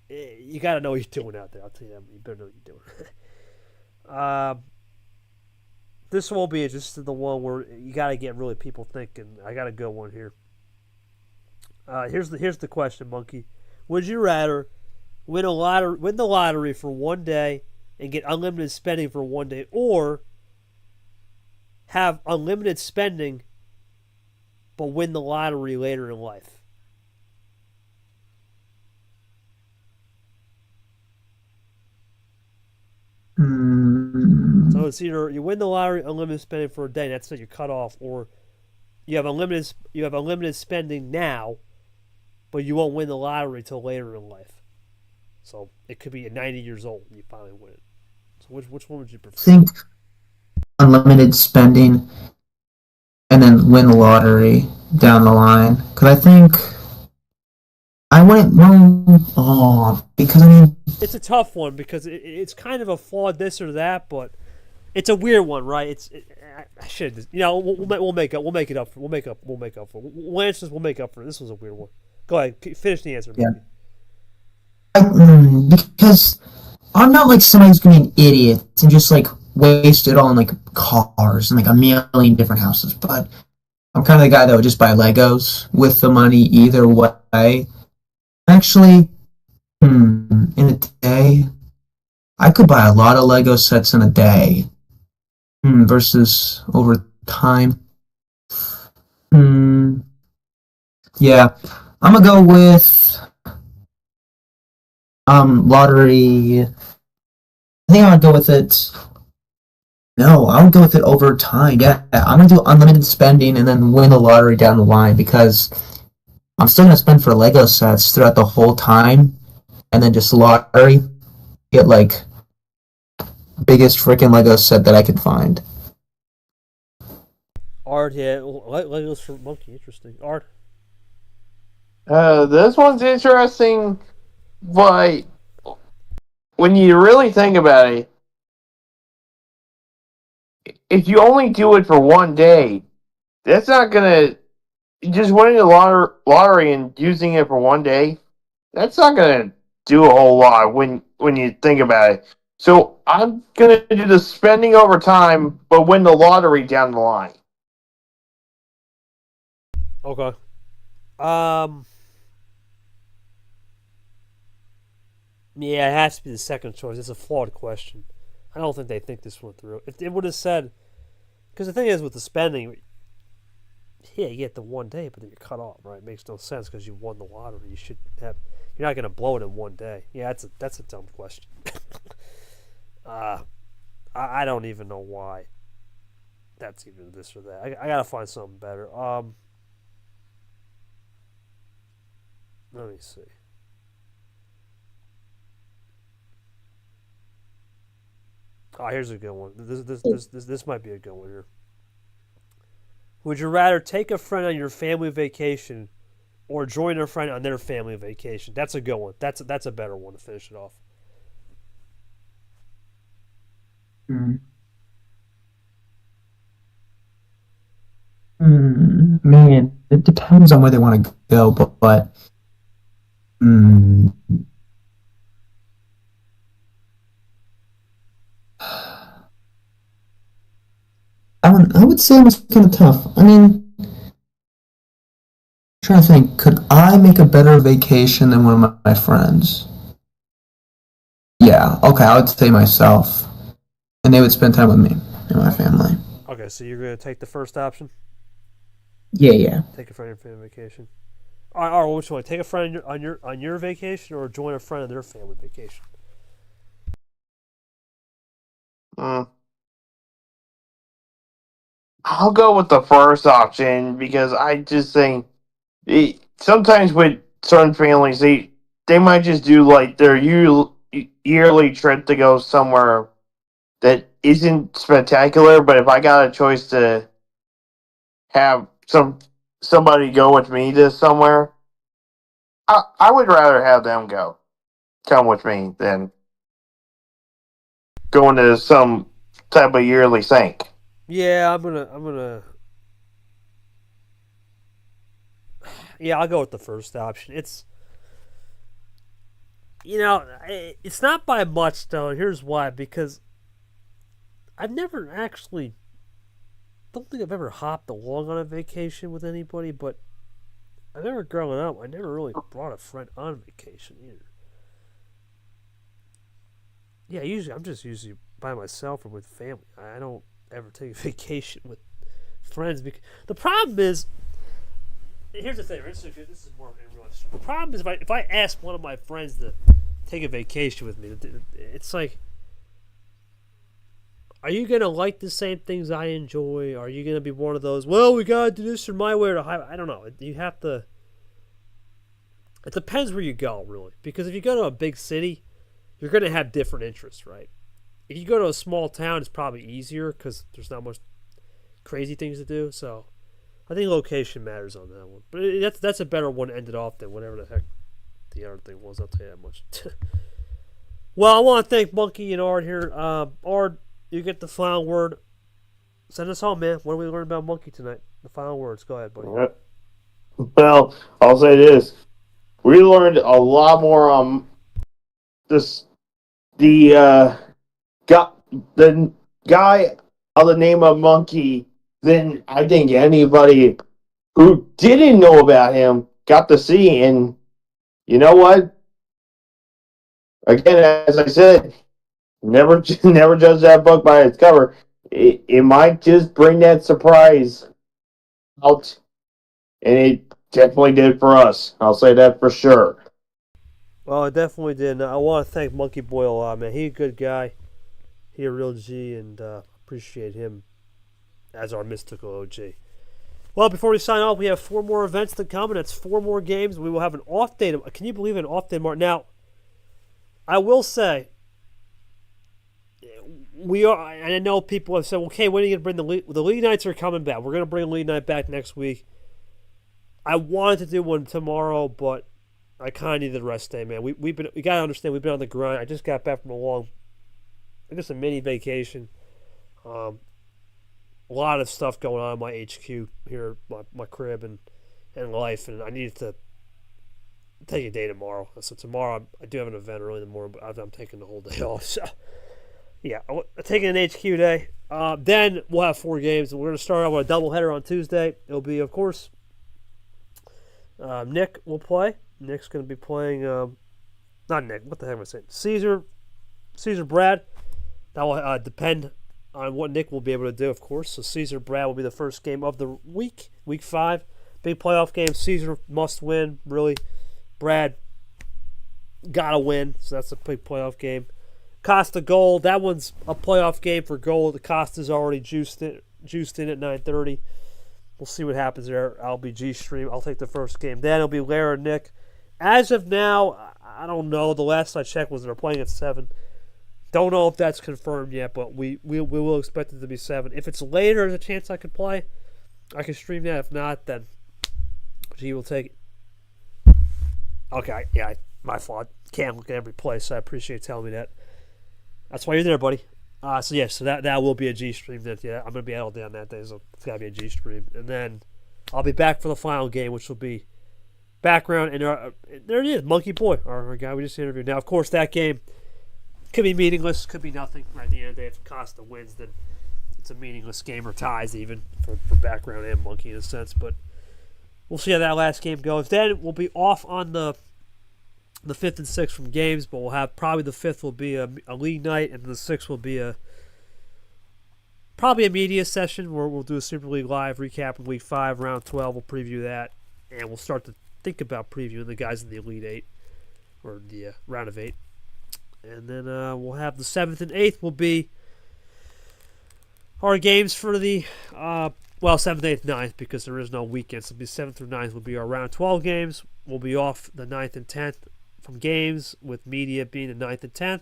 you got to know what you're doing out there. I'll tell you that. You better know what you're doing. This won't be just the one where you got to get really people thinking. I got to go one here. Here's the question, Monkey. Would you rather win the lottery for one day and get unlimited spending for one day, or have unlimited spending but win the lottery later in life? So it's either you win the lottery, unlimited spending for a day, that's it, you're cut off, or you have unlimited spending now, but you won't win the lottery till later in life. So it could be at 90 years old and you finally win it. So which one would you prefer? I think unlimited spending and then win the lottery down the line. Because I think I wouldn't know. Because I mean, it's a tough one because it's kind of a flawed this or that, but it's a weird one, right? I should, we'll make it up. We'll make up for it. We'll answer this. We'll make up for it. This was a weird one. Go ahead, finish the answer. Yeah. Because I'm not like somebody who's gonna be an idiot and just like waste it all on like cars and like a million different houses. But I'm kind of the guy that would just buy Legos with the money either way. Actually, in a day, I could buy a lot of Lego sets in a day. Versus over time. Yeah, I'm gonna go with lottery. I think I would go with it. No, I would go with it over time. Yeah, I'm gonna do unlimited spending and then win the lottery down the line because I'm still gonna spend for Lego sets throughout the whole time, and then just lottery, get like biggest freaking Lego set that I could find. Ard, yeah, Legos for Monkey, interesting. Ard. This one's interesting, but when you really think about it, if you only do it for one day, that's not gonna just winning the lottery and using it for one day. That's not gonna do a whole lot when you think about it. So I'm gonna do the spending over time, but win the lottery down the line. Okay. Yeah, it has to be the second choice. It's a flawed question. I don't think they think this one through. If it would have said, because the thing is with the spending, yeah, you get the one day, but then you're cut off, right? It makes no sense because you won the lottery. You're not going to blow it in one day. Yeah, that's a dumb question. I don't even know why that's even this or that. I got to find something better. Let me see. Oh, here's a good one. This might be a good one here. Would you rather take a friend on your family vacation or join a friend on their family vacation? That's a good one. That's a better one to finish it off. Man, it depends on where they want to go, but I would say it was kind of tough. I mean, trying to think, could I make a better vacation than one of my friends? Yeah, okay, I would say myself. And they would spend time with me and my family. Okay, so you're going to take the first option? Yeah. Take a friend on family vacation. All right, which one? Take a friend on your vacation, or join a friend on their family vacation? I'll go with the first option because I just think sometimes with certain families, they might just do like their yearly trip to go somewhere that isn't spectacular. But if I got a choice to have somebody go with me to somewhere, I would rather have them come with me than going to some type of yearly thing. Yeah, I'm gonna. Yeah, I'll go with the first option. It's not by much though. And here's why: because I've never actually, don't think I've ever hopped along on a vacation with anybody. But I never growing up, I never really brought a friend on vacation either. Yeah, I'm just usually by myself or with family. I don't ever take a vacation with friends. Because the problem is, here's the thing. This is more in real life. The problem is if I ask one of my friends to take a vacation with me, it's like, are you gonna like the same things I enjoy? Are you gonna be one of those? Well, we gotta do this or my way or the highway. I don't know. You have to. It depends where you go, really. Because if you go to a big city, you're gonna have different interests, right? If you go to a small town, it's probably easier because there's not much crazy things to do. So I think location matters on that one. But that's a better one to end it off than whatever the heck the other thing was. I'll tell you that much. Well, I want to thank Monkey and Ard here. Ard, you get the final word. Send us home, man. What did we learn about Monkey tonight? The final words. Go ahead, buddy. Well, I'll say this. We learned a lot more on this. The guy of the name of Monkey than I think anybody who didn't know about him got to see. And you know what? Again, as I said, never judge that book by its cover. It might just bring that surprise out, and it definitely did for us. I'll say that for sure. Well, it definitely did. I want to thank Monkey Boy a lot, man. He's a good guy. He a real G, and appreciate him as our mystical OG. Well, before we sign off, we have 4 more events to come, and it's 4 more games. We will have an off day. Can you believe an off day, Mark? Now, I will say, we are, and I know people have said, okay, when are you going to bring the league nights are coming back. We're going to bring league night back next week. I wanted to do one tomorrow, but I kind of needed the rest day, man. We got to understand, we've been on the grind. I just got back from a mini vacation. A lot of stuff going on in my HQ here, my crib and life, and I needed to take a day tomorrow. So tomorrow I do have an event early in the morning, but I'm taking the whole day off. So yeah, I'm taking an HQ day. Then we'll have 4 games, and we're going to start out with a doubleheader on Tuesday. It'll be, of course, Nick will play. Nick's going to be playing, not Nick, what the heck am I saying? Caesar Brad. That will depend on what Nick will be able to do, of course. So Caesar Brad will be the first game of the week 5. Big playoff game. Caesar must win, really. Brad gotta win, so that's a big playoff game. Costa Gold, that one's a playoff game for Gold. The Costa's already juiced in at 9:30. We'll see what happens there. I'll be G-Stream. I'll take the first game. Then it'll be Lara and Nick. As of now, I don't know. The last I checked was they're playing at 7. Don't know if that's confirmed yet, but we will expect it to be 7. If it's later, there's a chance I could play. I can stream that. If not, then G will take it. Okay, yeah, my fault. Can't look at every play, so I appreciate you telling me that. That's why you're there, buddy. So that will be a G stream. Yeah, I'm gonna be out all day on that day, so it's gotta be a G stream. And then I'll be back for the final game, which will be background. And there it is, Monkey Boy, our guy we just interviewed. Now, of course, that game could be meaningless, could be nothing. Right at the end of the day, if Costa wins, then it's a meaningless game, or ties even for background and monkey in a sense. But we'll see how that last game goes. Then we'll be off on the 5th and 6th from games, but we'll have probably the 5th will be a league night, and the 6th will be probably a media session where we'll do a Super League Live recap of Week 5, Round 12. We'll preview that, and we'll start to think about previewing the guys in the Elite 8, or the Round of 8. And then we'll have the 7th and 8th will be our games for the, 7th, 8th, 9th, because there is no weekend. So it'll be 7th through 9th will be our Round 12 games. We'll be off the 9th and 10th from games, with media being the 9th and 10th.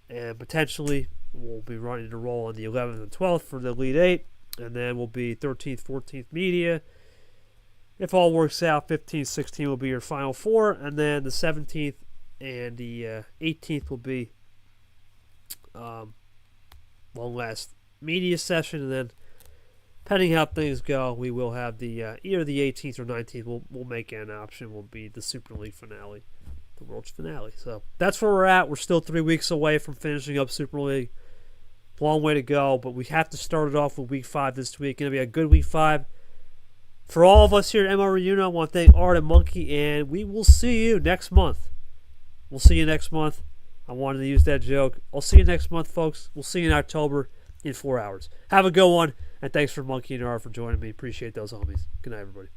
And potentially we'll be running the roll on the 11th and 12th for the Elite 8. And then we'll be 13th, 14th media. If all works out, 15th, 16th will be your Final Four. And then the 17th and the 18th will be one last media session. And then, depending how things go, we will have the either the 18th or 19th. We'll make an option. Will be the Super League finale, the World's finale. So that's where we're at. We're still 3 weeks away from finishing up Super League. Long way to go, but we have to start it off with Week 5 this week. Going to be a good Week 5 for all of us here at MR Reunion. I want to thank Ard and Monkey, and we will see you next month. We'll see you next month. I wanted to use that joke. I'll see you next month, folks. We'll see you in October in 4 hours. Have a good one, and thanks for Monkey and Ard for joining me. Appreciate those homies. Good night, everybody.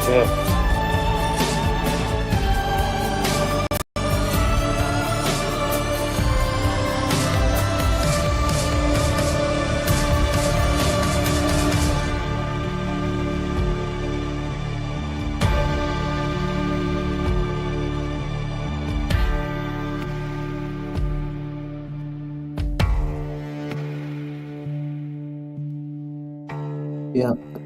Yeah. Yeah.